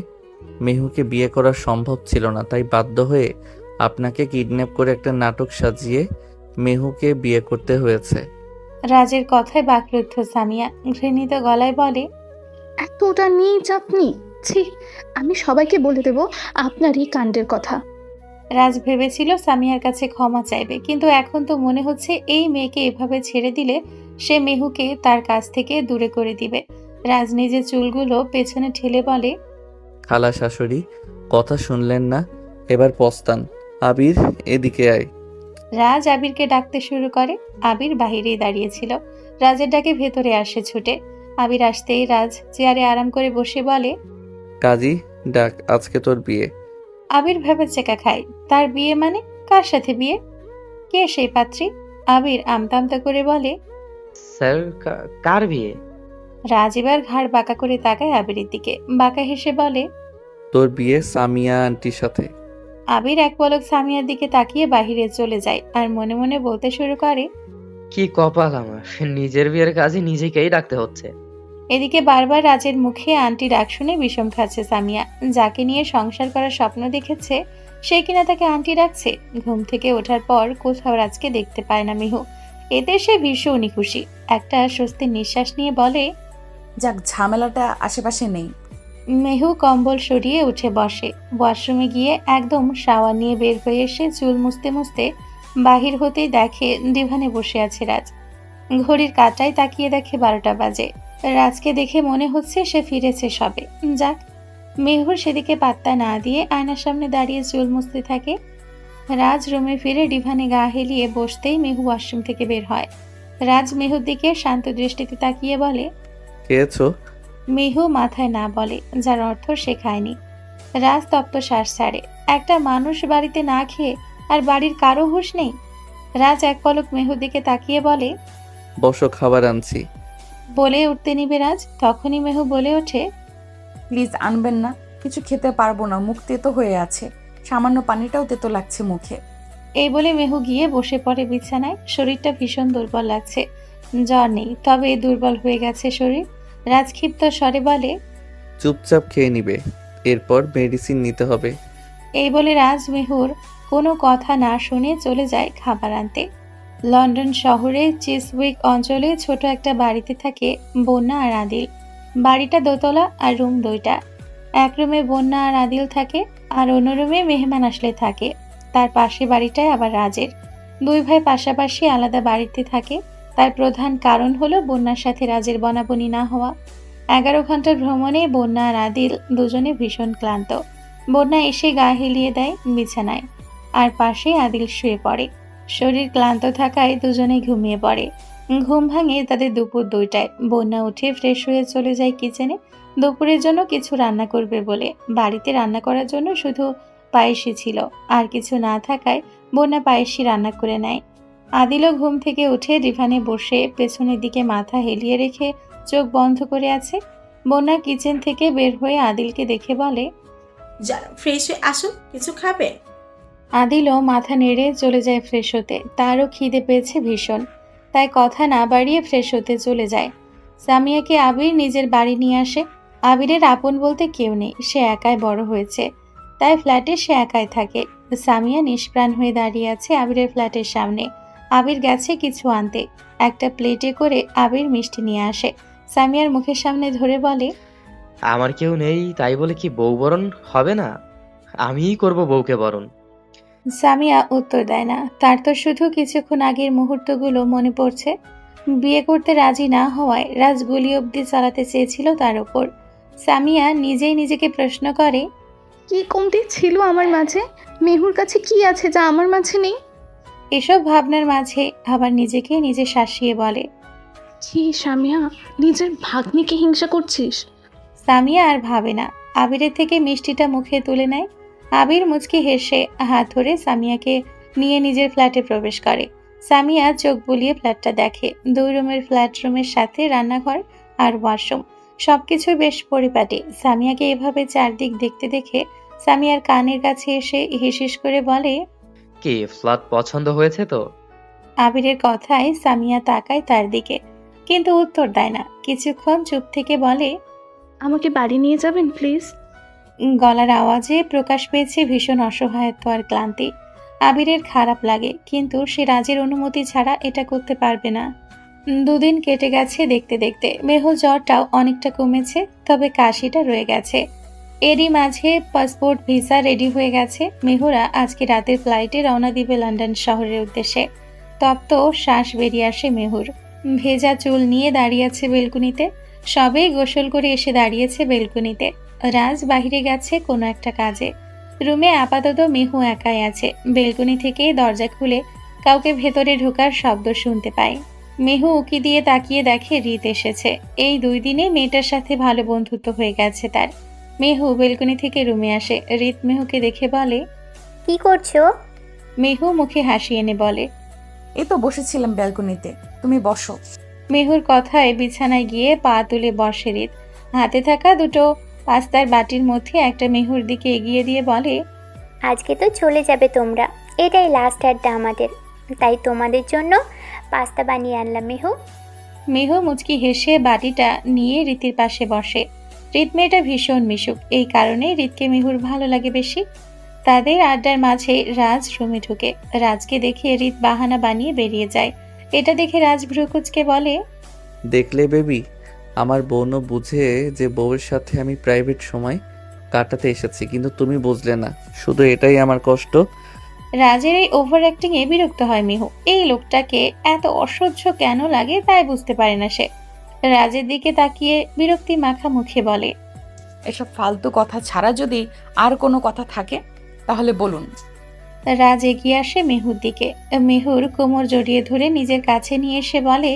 Speaker 4: মেহুকে বিয়ে করা সম্ভব ছিল না, তাই বাধ্য হয়ে আপনাকে কিডন্যাপ করে একটা নাটক সাজিয়ে মেহুকে বিয়ে করতে হয়েছে।
Speaker 2: রাজের কথায় বাকরুদ্ধ সামিয়া ঘৃণিত গলায় বলে,
Speaker 13: এতটা নীচ আপনি? ছি, আমি সবাইকে বলে দেব আপনার এই কাণ্ডের কথা।
Speaker 2: রাজ ভেবেছিল সামিয়ার কাছে ক্ষমা চাইবে, কিন্তু এখন তো মনে হচ্ছে এই মেয়েকে এভাবে ছেড়ে দিলে সে মেহুকে তার কাছ থেকে দূরে করে দিবে। রাজ নিজের চুলগুলো পেছনে ঠেলে বলে,
Speaker 4: খালা শাশুড়ি, কথা শুনলেন না, এবার পস্তান। আবির, এদিকে আয়।
Speaker 2: রাজ আবিরকে ডাকতে শুরু করে। আবির বাহিরেই দাঁড়িয়েছিল। রাজের ডাকে ভেতরে আসে ছুটে। আবির আসতেই রাজ চেয়ারে আরাম করে বসে বলে,
Speaker 4: কাজী, ডাক, আজকে তোর বিয়ে।
Speaker 2: আবির ভেবে চেকা খায়। তার বিয়ে মানে? কার সাথে বিয়ে? কে সেই পাত্রী? আবির আমতা আমতা করে বলে।
Speaker 12: স্যার, কার বিয়ে?
Speaker 2: রাজ এবার ঘাড় বাঁকা করে তাকায় আবিরের দিকে, বাঁকা হেসে বলে।
Speaker 4: তোর বিয়ে সামিয়া আন্টির সাথে।
Speaker 2: আবির এক পলক সামিয়ার দিকে তাকিয়ে বাহিরে চলে যায় আর মনে মনে বলতে শুরু করে।
Speaker 12: কি কপাল আমার, নিজের বিয়ের কাজে নিজেকেই ডাকতে হচ্ছে।
Speaker 2: এদিকে বারবার রাজের মুখে আন্টি ডাক শুনে বিষম খাচ্ছে সামিয়া। যাকে নিয়ে সংসার করার স্বপ্ন দেখেছে সে কিনা তাকে আন্টি ডাকছে। ঘুম থেকে ওঠার পর কোথাও রাজকে দেখতে পায় না মিহু। এতে সে ভীষণই খুশি। একটা স্বস্তির নিঃশ্বাস নিয়ে বলে।
Speaker 3: যাক, ঝামেলাটা আশেপাশে নেই।
Speaker 2: মেহু কম্বল সরিয়ে উঠে বসে। ওয়াশরুমে গিয়ে একদম শাওয়ার নিয়ে বের হয়ে এসে চুল মুছতে মুছতে বাহির হতেই দেখে ডিভানে বসে আছে রাজ। ঘড়ির কাঁটায় তাকিয়ে দেখে 12টা বাজে। রাজকে দেখে মনে হচ্ছে সে ফিরেছে সবে। যাক, মেহুর সেদিকে পাত্তা না দিয়ে আয়নার সামনে দাঁড়িয়ে চুল মুছতে থাকে। রাজ রুমে ফিরে ডিভানে গা হেলিয়ে বসতেই মেহু ওয়াশরুম থেকে বের হয়। রাজ মেহুর দিকে শান্ত দৃষ্টিতে তাকিয়ে বলে।
Speaker 4: খেয়েছো?
Speaker 2: মেহু মাথায় না বলে, যার অর্থ সে খায়নি। রাজ তপ্ত শ্বাস ছাড়ে। একটা মানুষ বাড়িতে না খেয়ে আর বাড়ির কারো হুঁশ নেই? রাজ এক পলক মেহুর দিকে তাকিয়ে বলে।
Speaker 4: বসো, খাবার আনছি।
Speaker 2: বলে উঠতে নিবে রাজ, তখনই মেহু বলে ওঠে।
Speaker 3: প্লিজ আনবেন না, কিছু খেতে পারবো না, মুখ তেতো হয়ে আছে, সামান্য পানিটাও তেতো লাগছে মুখে।
Speaker 2: এই বলে মেহু গিয়ে বসে পড়ে বিছানায়। শরীরটা ভীষণ দুর্বল লাগছে। জ্বর নেই, তবে দুর্বল হয়ে গেছে শরীর। রাজ ক্ষিপ্ত স্বরে বলে।
Speaker 4: চুপচাপ খেয়ে নিবে, এরপর মেডিসিন নিতে হবে।
Speaker 2: এই বলে রাজ মেহুর কোনো কথা না শুনে চলে যায় খাবার আনতে। লন্ডন শহরে চিসউইক অঞ্চলে ছোট একটা বাড়িতে থাকে বন্যা আর আদিল। বাড়িটা দোতলা আর রুম 2টা। এক রুমে বন্যা আর আদিল থাকে, আর অন্য রুমে মেহমান আসলে থাকে। তার পাশে বাড়িটায় আবার রাজের। 2 ভাই পাশাপাশি আলাদা বাড়িতে থাকে। তার প্রধান কারণ হলো বন্যার সাথে রাজের বনাবনি না হওয়া। 11 ঘন্টার ভ্রমণে বন্যা আর আদিল দুজনে ভীষণ ক্লান্ত। বন্যা এসে গা হেলিয়ে দেয় বিছানায়, আর পাশে আদিল শুয়ে পড়ে। শরীর ক্লান্ত থাকায় দুজনে ঘুমিয়ে পড়ে। ঘুম ভাঙে তাদের দুপুর 2টায়। বন্যা উঠে ফ্রেশ হয়ে চলে যায় কিচেনে দুপুরের জন্য কিছু রান্না করবে বলে। বাড়িতে রান্না করার জন্য শুধু পায়েসই ছিল, আর কিছু না থাকায় বন্যা পায়েসই রান্না করে নেয়। আদিলও ঘুম থেকে উঠে ডিভানে বসে পেছনের দিকে মাথা হেলিয়ে রেখে চোখ বন্ধ করে আছে। বন্যা কিচেন থেকে বের হয়ে আদিলকে দেখে বলে।
Speaker 9: যারা ফ্রেশ হয়ে আসুন, কিছু খাবে?
Speaker 2: আদিলও মাথা নেড়ে চলে যায় ফ্রেশ হতে। তারও খিদে পেয়েছে ভীষণ, তাই কথা না বাড়িয়ে ফ্রেশ হতে চলে যায়। সামিয়াকে আবির নিজের বাড়ি নিয়ে আসে। আবিরের আপন বলতে কেউ নেই, সে একাই বড় হয়েছে, তাই ফ্ল্যাটে সে একাই থাকে। সামিয়া নিষ্প্রাণ হয়ে দাঁড়িয়ে আছে আবিরের ফ্ল্যাটের সামনে। আবির গেছে কিছু আনতে। একটা প্লেটে করে আবির মিষ্টি নিয়ে আসে। সামিয়ার মুখের সামনে ধরে বলে।
Speaker 12: আমার কেউ নেই তাই বলে কি বউ বরণ হবে না? আমিই করব বউকে বরণ।
Speaker 2: সামিয়া উত্তর দেয় না। তার তো শুধু কিছুক্ষণ আগের মুহূর্তগুলো মনে পড়ছে। বিয়ে করতে রাজি না হওয়ায় রাজ গুলি অবধি চালাতে চেয়েছিল তার ওপর। সামিয়া নিজেই নিজেকে প্রশ্ন করে।
Speaker 13: কি কমতি ছিল আমার মাঝে? মেহুর কাছে কি আছে যা আমার মাঝে নেই?
Speaker 2: এসব ভাবনার মাঝে আবার নিজেকে নিজে শাসিয়ে বলে।
Speaker 13: কি সামিয়া, নিজের ভাগ্নিকে হিংসা করছিস?
Speaker 2: সামিয়া আর ভাবে না, আবিরের থেকে মিষ্টিটা মুখে তুলে নেয়। আবির মুচকি হেসে হাত ধরে সামিয়াকে নিয়ে নিজের ফ্ল্যাটে প্রবেশ করে। সামিয়া চোখ বুলিয়ে ফ্ল্যাটটা দেখে। 2 রুমের ফ্ল্যাট, রুমের সাথে রান্নাঘর আর ওয়াশরুম, সবকিছু বেশ পরিপাটি। সামিয়াকে এভাবে চারদিক দেখতে দেখে সামিয়ার কানের কাছে এসে হিসিস করে বলে।
Speaker 12: কি ফ্ল্যাট পছন্দ হয়েছে তো?
Speaker 2: আবিরের কথায় সামিয়া তাকায় তার দিকে, কিন্তু উত্তর দেয় না। কিছুক্ষণ চুপ থেকে বলে।
Speaker 13: আমাকে বাড়ি নিয়ে যাবেন প্লিজ?
Speaker 2: গলার আওয়াজে প্রকাশ পেয়েছে ভীষণ অসহায়ত্ব আর ক্লান্তি। আবিরের খারাপ লাগে, কিন্তু সে রাজের অনুমতি ছাড়া এটা করতে পারবে না। 2 দিন কেটে গেছে দেখতে দেখতে। মেহুর জ্বরটাও অনেকটা কমেছে, তবে কাশিটা রয়ে গেছে। এরই মাঝে পাসপোর্ট ভিসা রেডি হয়ে গেছে। মেহুরা আজকে রাতের ফ্লাইটে রওনা দিবে লন্ডন শহরের উদ্দেশ্যে। তপ্ত শ্বাস বেরিয়ে আসে মেহুর। ভেজা চুল নিয়ে দাঁড়িয়ে আছে বেলকুনিতে। সবেই গোসল করে এসে দাঁড়িয়েছে বেলকুনিতে। রাজ বাহিরে গেছে কোনো একটা কাজে। রুমে আপাতত মেহু একাই আছে। বেলকুনি থেকে দরজা খুলে কাউকে ভেতরে ঢোকার শব্দ শুনতে পায়। মেহু উকি দিয়ে তাকিয়ে দেখে রিত এসেছে। এই 2 দিনে মেয়েটার সাথে ভালো বন্ধুত্ব হয়ে গেছে তার। মেহু বেলকনি থেকে রুমে আসে। রিত মেহুকে দেখে বলে,
Speaker 7: কি করছো?
Speaker 2: মেহু মুখে হাসি এনে বলে,
Speaker 3: এই তো বসেছিলাম ব্যালকনিতে, তুমি বসো।
Speaker 2: মেহুর কথায় বিছানায় গিয়ে পা তুলে বসে রিত। হাতে থাকা দুটো পাস্তার বাটির মধ্যে একটা মেহুর দিকে এগিয়ে দিয়ে বলে,
Speaker 7: আজকে তো চলে যাবে তোমরা, এটাই লাস্ট আড্ডা আমাদের, তাই তোমাদের জন্য পাস্তা বানিয়ে আনলাম মেহু।
Speaker 2: মেহু মুচকি হেসে বাটিটা নিয়ে রীতির পাশে বসে। রিত মেয়েটা ভীষণ মিশুক, এই কারণে রিতকে মেহুর ভালো লাগে বেশি। তাদের আড্ডার মাঝে রাজ রুমে ঢুকে। রাজকে দেখে রিত বাহানা বানিয়ে বেরিয়ে যায়। এটা দেখে রাজ ভ্রুকুচকে বলে,
Speaker 4: দেখলে বেবি, আমার বোনও বুঝে যে বউয়ের সাথে আমি প্রাইভেট সময় কাটাতে এসেছি, কিন্তু তুমি বুঝলে না। শুধু এটাই আমার কষ্ট।
Speaker 2: রাজের এই ওভার অ্যাক্টিং এ বিরক্ত হয় মেহু। এই লোকটাকে এত অসহ্য কেন লাগে তাই বুঝতে পারে না সে। রাজের দিকে তাকিয়ে বিরক্তি মাখা মুখে বলে,
Speaker 3: এসব ফালতু কথা ছাড়া যদি আর কোনো কথা থাকে তাহলে বলুন।
Speaker 2: রাজ এগিয়ে আসে মেহুর দিকে। মেহুর কোমর জড়িয়ে ধরে নিজের কাছে নিয়ে এসে বলে,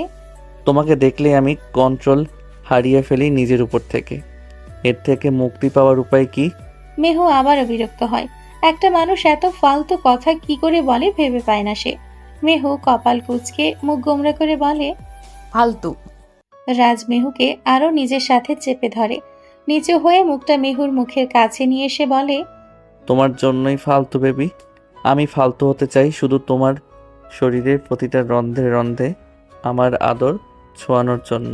Speaker 4: তোমাকে দেখলে আমি কন্ট্রোল হারিয়ে ফেলি নিজের উপর থেকে। এর থেকে মুক্তি পাওয়ার উপায় কি?
Speaker 2: মেহু আবারও বিরক্ত হয়। একটা মানুষ এত ফালতু কথা কি করে বলে ভেবে পায় না সে। মেহু কপাল কুঁচকে মুখ গোমরা করে বলে,
Speaker 3: ফালতু।
Speaker 2: রাজ মেহুকে আরো নিজের সাথে চেপে ধরে। নিচু হয়ে মুখটা মেহুর মুখের কাছে নিয়ে এসে বলে,
Speaker 4: তোমার জন্যই ফালতু বেবি। আমি ফালতু হতে চাই শুধু তোমার শরীরের প্রতিটা রন্ধ্রে রন্ধ্রে আমার আদর ছোঁয়ানোর জন্য।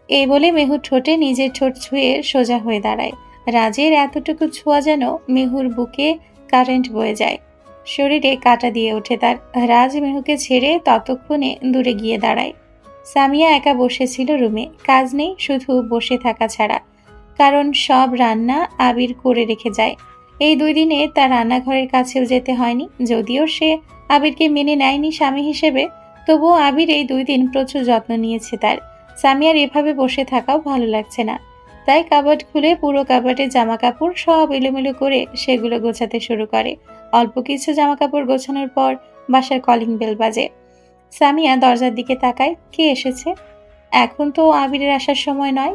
Speaker 2: এই বলে মেহুর ঠোঁটে নিজের ঠোঁট ছুঁয়ে সোজা হয়ে দাঁড়ায়। রাজের এতটুকু ছোঁয়া যেন মেহুর বুকে কারেন্ট বয়ে যায়। শরীরে কাঁটা দিয়ে ওঠে তার। রাজ মেহুকে ছেড়ে ততক্ষণে দূরে গিয়ে দাঁড়ায়। সামিয়া একা বসেছিল রুমে, কাজ নেই, শুধু বসে থাকা ছাড়া। কারণ সব রান্না আবির করে রেখে যায়। এই 2 দিনে তার রান্নাঘরের কাছেও যেতে হয়নি। যদিও সে আবিরকে মেনে নেয়নি স্বামী হিসেবে, তবুও আবির এই 2 দিন প্রচুর যত্ন নিয়েছে তার। সামিয়ার এভাবে বসে থাকাও ভালো লাগছে না। তাই কাবার্ড খুলে পুরো কাবার্ডের জামা কাপড় সব এলোমেলো করে সেগুলো গোছাতে শুরু করে। অল্প কিছু জামা কাপড় গোছানোর পর বাসার কলিং বেল বাজে। সামিয়া দরজার দিকে তাকায়, কে এসেছে? এখন তো আবিরের আসার সময় নয়।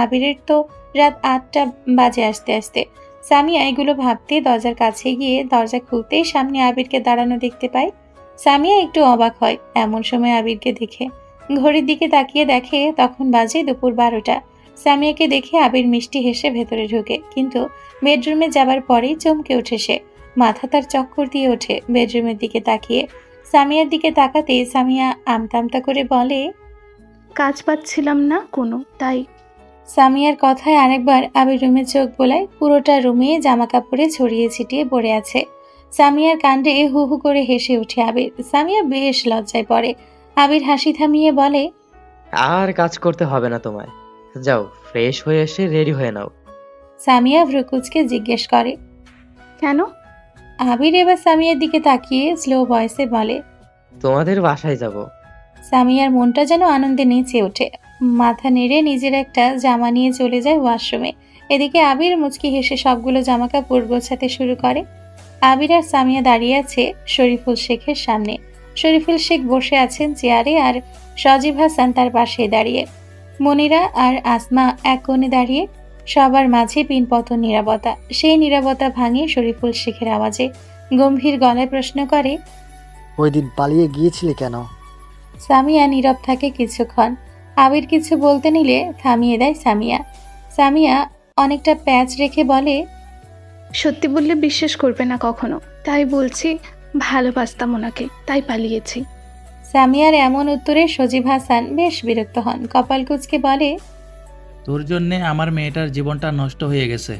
Speaker 2: আবিরের তো রাত 8টা বাজে আসতে আসতে। সামিয়া এগুলো ভাবতে দরজার কাছে গিয়ে দরজা খুলতেই সামনে আবিরকে দাঁড়ানো দেখতে পায়। সামিয়া একটু অবাক হয় এমন সময় আবিরকে দেখে। ঘড়ির দিকে তাকিয়ে দেখে তখন বাজে দুপুর 12টা। সামিয়াকে দেখে আবির মিষ্টি হেসে ভেতরে ঢোকে, কিন্তু বেডরুমে যাবার পরেই চমকে ওঠে সে। মাথা তার চক্কর দিয়ে ওঠে বেডরুমের দিকে তাকিয়ে। সামিয়ার দিকে তাকাতে সামিয়া আমতা করে বলে,
Speaker 13: কাজ পাচ্ছিলাম না কোনো, তাই।
Speaker 2: সামিয়ার কথায় আরেকবার আবির রুমে চোখ বোলায়। পুরোটা রুমে জামা কাপড়ে ছড়িয়ে ছিটিয়ে পড়ে আছে। সামিয়ার কাণ্ডে হু হু করে হেসে ওঠে আবির। সামিয়া বেশ লজ্জায় পড়ে। আবির হাসি থামিয়ে বলে,
Speaker 12: আর কাজ করতে হবে না তোমায়, যাও ফ্রেশ হয়ে এসে রেডি হয়ে নাও।
Speaker 2: সামিয়া ভ্রুকুচকে জিজ্ঞেস করে,
Speaker 13: কেন?
Speaker 2: আবির এবার সামিয়ার দিকে তাকিয়ে স্লো ভয়েসে বলে,
Speaker 12: তোমাদের বাসায় যাব।
Speaker 2: সামিয়ার মনটা যেন আনন্দে নেচে ওঠে। মাথা নেড়ে নিজের একটা জামা নিয়ে চলে যায় ওয়াশরুমে। এদিকে আবির মুচকি হেসে সবগুলো জামা কাপড় গোছাতে শুরু করে। আবির আর সামিয়া দাঁড়িয়ে আছে শরীফুল শেখের সামনে। শরীফুল শেখ বসে আছেন চেয়ারে আর সজীব হাসান তার পাশে দাঁড়িয়ে। মনিরা আর আসমা এক কোণে দাঁড়িয়ে। সবার মাঝে পিনপতন নীরবতা। সেই নীরবতা ভাঙে শরীফুল শেখের আওয়াজে। গম্ভীর গলায় প্রশ্ন করে,
Speaker 11: ওই দিন পালিয়ে গিয়েছিলে কেন?
Speaker 2: সামিয়া নীরব থাকে কিছুক্ষণ। আবির কিছু বলতে নিলে থামিয়ে দেয় সামিয়া। সামিয়া অনেকটা প্যাচ রেখে বলে,
Speaker 13: সত্যি বললে বিশ্বাস করবে না কখনো, তাই বলছি ভালোবাসতাম ওনাকে, তাই পালিয়েছি।
Speaker 2: সামিয়ার এমন উত্তরে সজীব হাসান বেশ বিরক্ত হন। কপাল কুঁচকে বলে,
Speaker 5: তোর জন্যে আমার মেয়েটার জীবনটা নষ্ট হয়ে গেছে।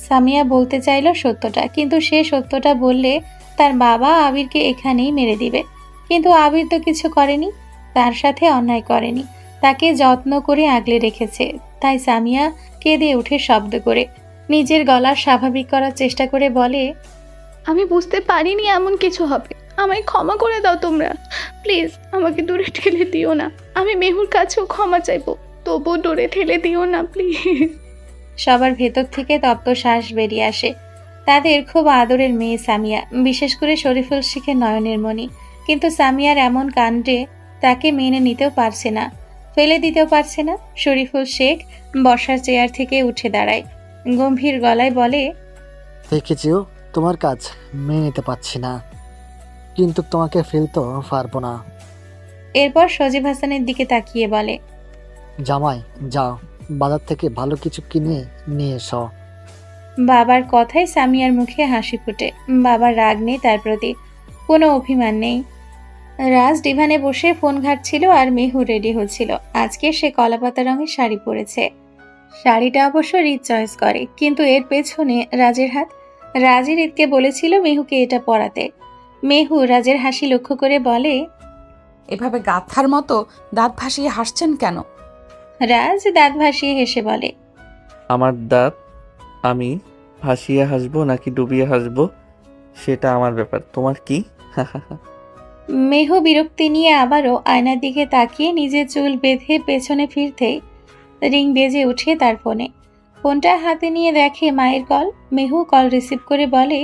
Speaker 2: সামিয়া বলতে চাইল সত্যটা, কিন্তু সে সত্যটা বললে তার বাবা আবিরকে এখানেই মেরে দিবে। কিন্তু আবির তো কিছু করেনি, তার সাথে অন্যায় করেনি, তাকে যত্ন করে আগলে রেখেছে। তাই সামিয়া কেঁদে উঠে শব্দ করে নিজের গলা স্বাভাবিক করার চেষ্টা করে বলে,
Speaker 13: আমি বুঝতে পারিনি এমন কিছু হবে, আমায় ক্ষমা করে দাও তোমরা, প্লিজ আমাকে দূরে ঠেলে দিও না। আমি মেহুর কাছেও ক্ষমা চাইবো, তবুও দূরে ঠেলে দিও না প্লিজ।
Speaker 2: সবার ভেতর থেকে তপ্ত শ্বাস বেরিয়ে আসে। তাদের খুব আদরের মেয়ে সামিয়া, বিশেষ করে শরীফুল শেখের নয়নের মণি। কিন্তু সামিয়ার এমন কাণ্ডে তাকে মেনে নিতেও পারছে না, ফেলে দিতেও পারছে না। শরীফুল শেখ বসার চেয়ার থেকে উঠে দাঁড়ায়। গম্ভীর গলায় বলে,
Speaker 11: দেখেছিও তোমার কাজ মেনে নিতে পারছি না, কিন্তু তোমাকে ফেলতেও পারবো না।
Speaker 2: এরপর সজীব হাসানের দিকে তাকিয়ে বলে,
Speaker 11: জামাই যাও, বাজার থেকে ভালো কিছু কিনে নিয়ে এসো।
Speaker 2: বাবার কথায় সামিয়ার মুখে হাসি ফুটে। বাবার রাগ নেই তার প্রতি, কোনো অভিমান নেই। রাজ ডিভানে বসে ফোন ঘাঁটছিল আর মেহু রেডি হচ্ছিল। আজকে সে কলাপাতা রঙের শাড়ি পরেছে। শাড়িটা অবশ্য রিত চয়েস করে, কিন্তু এর পেছনে রাজের হাত। রাজের রিতকে বলেছিল মেহুকে এটা পরাতে। মেহু রাজের হাসি লক্ষ্য করে বলে,
Speaker 3: এভাবে গাথার মতো দাঁত ভাসিয়ে হাসছেন কেন?
Speaker 2: রাজ দাঁত ভাসিয়ে হেসে বলে,
Speaker 4: আমার দাঁত আমি ভাসিয়ে হাসবো নাকি ডুবিয়ে হাসবো সেটা আমার ব্যাপার, তোমার কি?
Speaker 2: মেহু বিরক্তি নিয়ে আবারও আয়নার দিকে তাকিয়ে নিজের চুল বেঁধে পেছনে ফিরতেই রিং বেজে উঠে তার ফোনে। ফোনটা হাতে নিয়ে দেখে মায়ের কল। মেহু কল রিসিভ করে বলে,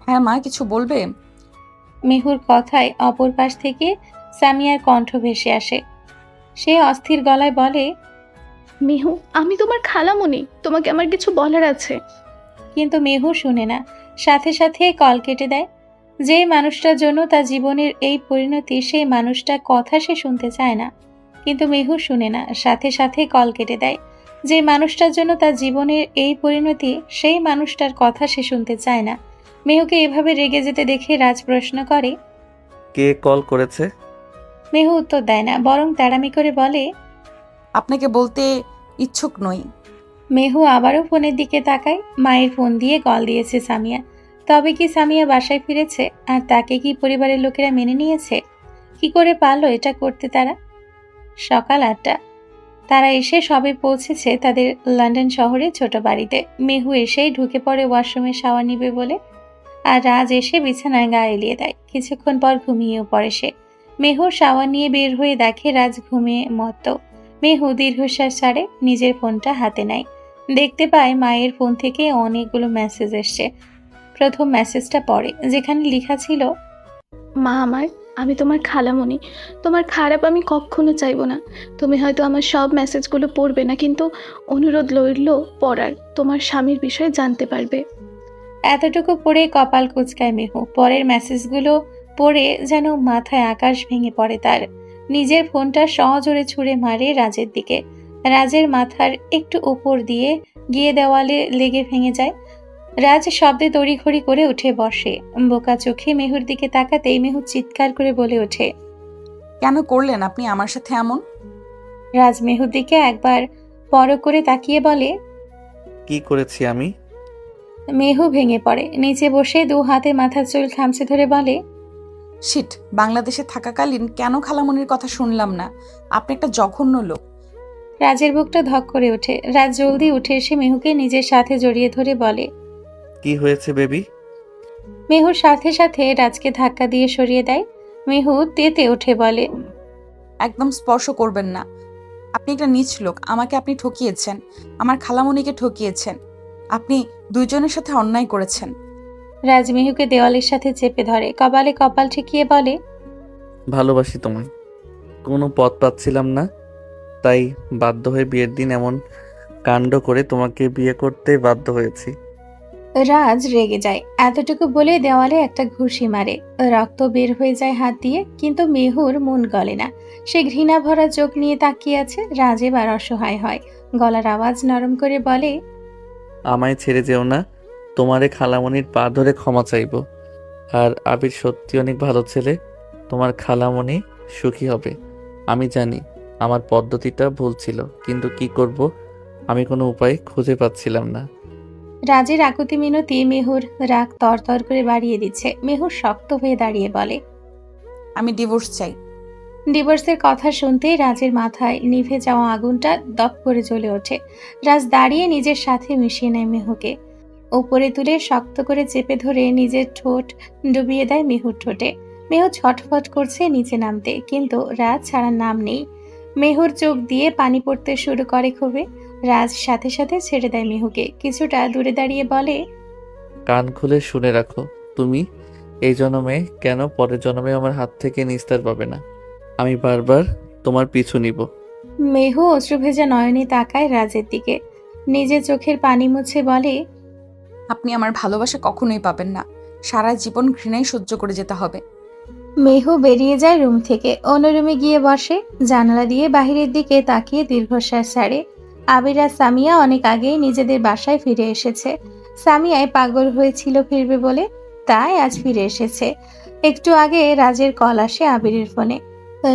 Speaker 3: হ্যাঁ মা, কিছু বলবে?
Speaker 2: মেহুর কথায় অপর পাশ থেকে সামিয়ার কণ্ঠ ভেসে আসে। সে অস্থির গলায় বলে,
Speaker 13: মিহু, আমি তোমার খালামণি, তোমাকে আমার কিছু বলার আছে।
Speaker 2: কিন্তু মেহু শুনে না, সাথে সাথে কল কেটে দেয়। যেই মানুষটার জন্য তার জীবনের এই পরিণতি, সেই মানুষটার কথা সে শুনতে চায় না। কিন্তু মেহু শুনে না, সাথে সাথে কল কেটে দেয়। যে মানুষটার জন্য তার জীবনের এই পরিণতি, সেই মানুষটার কথা সে শুনতে চায় না। মেহুকে এভাবে রেগে যেতে দেখে রাজ প্রশ্ন করে,
Speaker 4: কে কল করেছে?
Speaker 2: মেহু উত্তর দেয় না, বরং তাড়ামি করে বলে,
Speaker 3: আপনাকে বলতে ইচ্ছুক নই।
Speaker 2: মেহু আবারও ফোনের দিকে তাকায়। মায়ের ফোন দিয়ে কল দিয়েছে সামিয়া। তবে কি সামিয়া বাসায় ফিরেছে? আর তাকে কি পরিবারের লোকেরা মেনে নিয়েছে? কি করে পারলো এটা করতে তারা? সকাল 8টা। তারা এসে সবে পৌঁছেছে তাদের লন্ডন শহরে ছোট বাড়িতে। মেহু এসেই ঢুকে পড়ে ওয়াশরুমে শাওয়ার নিবে বলে, আর রাজ এসে বিছানায় গা এলিয়ে দেয়। কিছুক্ষণ পর ঘুমিয়েও পড়ে সে। মেহু শাওয়ার নিয়ে বের হয়ে দেখে রাজ ঘুমিয়ে মত্ত। মেহু দীর্ঘশ্বাস ছাড়ে, নিজের ফোনটা হাতে নেয়। দেখতে পায় মায়ের ফোন থেকে অনেকগুলো মেসেজ এসছে। প্রথম মেসেজটা পড়ে, যেখানে লেখা ছিল,
Speaker 13: মা আমার, আমি তোমার খালামণি, তোমার খারাপ আমি কখনো চাইবো না। তুমি হয়তো আমার সব মেসেজগুলো পড়বে না, কিন্তু অনুরোধ রইল পড়ার, তোমার স্বামীর বিষয়ে জানতে পারবে।
Speaker 2: এতটুকু পড়ে কপাল কুঁচকায় মেহু। পরের মেসেজগুলো পড়ে যেন মাথায় আকাশ ভেঙে পড়ে তার। নিজের ফোনটা সজোরে ছুঁড়ে মারে রাজের দিকে। রাজের মাথার একটু উপর দিয়ে গিয়ে দেওয়ালে লেগে ভেঙে যায়। রাজ শব্দে তড়িঘড়ি করে উঠে বসে। বোকা চোখে মেহুর দিকে তাকাতেই মেহু চিৎকার করে বলে ওঠে,
Speaker 3: কেন করলেন আপনি আমার সাথে এমন?
Speaker 2: রাজ মেহুর দিকে একবার বড় করে তাকিয়ে বলে,
Speaker 4: কি করেছি আমি?
Speaker 2: মেহু ভেঙে পড়ে। নিচে বসে 2 হাতে মাথার চুল খামচে ধরে বলে,
Speaker 3: শিট, বাংলাদেশে থাকাকালীন কেন খালামণির কথা শুনলাম না? আপনি একটা জঘন্য লোক।
Speaker 2: রাজের বুকটা ধক করে ওঠে। রাজ জলদি উঠে এসে মেহুকে নিজের সাথে জড়িয়ে ধরে বলে,
Speaker 4: কি হয়েছে বেবি?
Speaker 2: মেহুর সাথে সাথে রাজকে ধাক্কা দিয়ে সরিয়ে দেয়। মেহু তেতে উঠে বলে,
Speaker 3: একদম স্পর্শ করবেন না। আপনি একটা নীচ লোক। আমাকে আপনি ঠকিয়েছেন, আমার খালামণিকে ঠকিয়েছেন। আপনি দুইজনের সাথে অন্যায় করেছেন।
Speaker 2: রাজ মেহুকে দেওয়ালের সাথে চেপে ধরে, কপালে কপাল ঠেকিয়ে বলে,
Speaker 4: ভালোবাসি তোমায়, কোনো পথ পাচ্ছিলাম না, তাই বাধ্য হয়ে বিয়ের দিন এমন কাণ্ড করে তোমাকে বিয়ে করতে বাধ্য হয়েছি।
Speaker 2: রাজ রেগে যায়। এতটুকু বলে দেওয়ালে একটা ঘুষি মারে। রক্ত বের হয়ে যায় হাত দিয়ে, কিন্তু মেহুর মন গলে না। সে ঘৃণা ভরা চোখ নিয়ে তাকিয়ে আছে। রাজ এবার অসহায় হয়, গলার আওয়াজ নরম করে বলে,
Speaker 4: আমায় ছেড়ে যেও না, তোমারে খালামণির পা ধরে ক্ষমা চাইবো। আর আবির সত্যি অনেক ভালো ছেলে, তোমার খালামণি সুখী হবে। আমি জানি আমার পদ্ধতিটা ভুল ছিল, কিন্তু কি করব, আমি কোনো উপায় খুঁজে পাচ্ছিলাম না।
Speaker 2: রাজের আকুতি মিনতি মেহুর রাগ তরতর করে বাড়িয়ে দিচ্ছে। মেহু শক্ত হয়ে দাঁড়িয়ে বলে,
Speaker 3: আমি ডিভোর্স চাই।
Speaker 2: ডিভোর্সের কথা শুনতেই রাজের মাথায় নিভে যাওয়া আগুনটা দপ করে জ্বলে ওঠে। রাজ দাঁড়িয়ে নিজের সাথে মিশিয়ে নেয় মেহুকে। উপরে তুলে শক্ত করে চেপে ধরে নিজের ঠোঁট ডুবিয়ে দেয় মেহুর ঠোঁটে। মেহু ছটফট করছে নিচে নামতে, কিন্তু রাজ ছাড়ার নাম নেই। মেহুর চোখ দিয়ে পানি পড়তে শুরু করে ক্ষোভে। রাজ সাথে সাথে ছেড়ে দেয় মেহুকে। কিছুটা দূরে দাঁড়িয়ে বলে,
Speaker 4: কান খুলে শুনে রাখো, তুমি এই জন্মে কেন পরের জন্মে আমার হাত থেকে নিস্তার পাবে না। আমি বারবার তোমার পিছু নিব।
Speaker 2: মেহু অশ্রুভেজা নয়নে তাকায় রাজের দিকে। নিজের চোখের পানি মুছে বলে,
Speaker 3: আপনি আমার ভালোবাসা কখনোই পাবেন না। সারা জীবন ঘৃণাই সহ্য করে যেতে হবে।
Speaker 2: মেহু বেরিয়ে যায় রুম থেকে, অন্য রুমে গিয়ে বসে। জানালা দিয়ে বাহিরের দিকে তাকিয়ে দীর্ঘশ্বাস ছাড়ে। আবির আর সামিয়া অনেক আগেই নিজেদের বাসায় ফিরে এসেছে। সামিয়ায় পাগল হয়েছিল ফিরবে বলে, তাই আজ ফিরে এসেছে। একটু আগে রাজের কল আসে আবিরের ফোনে।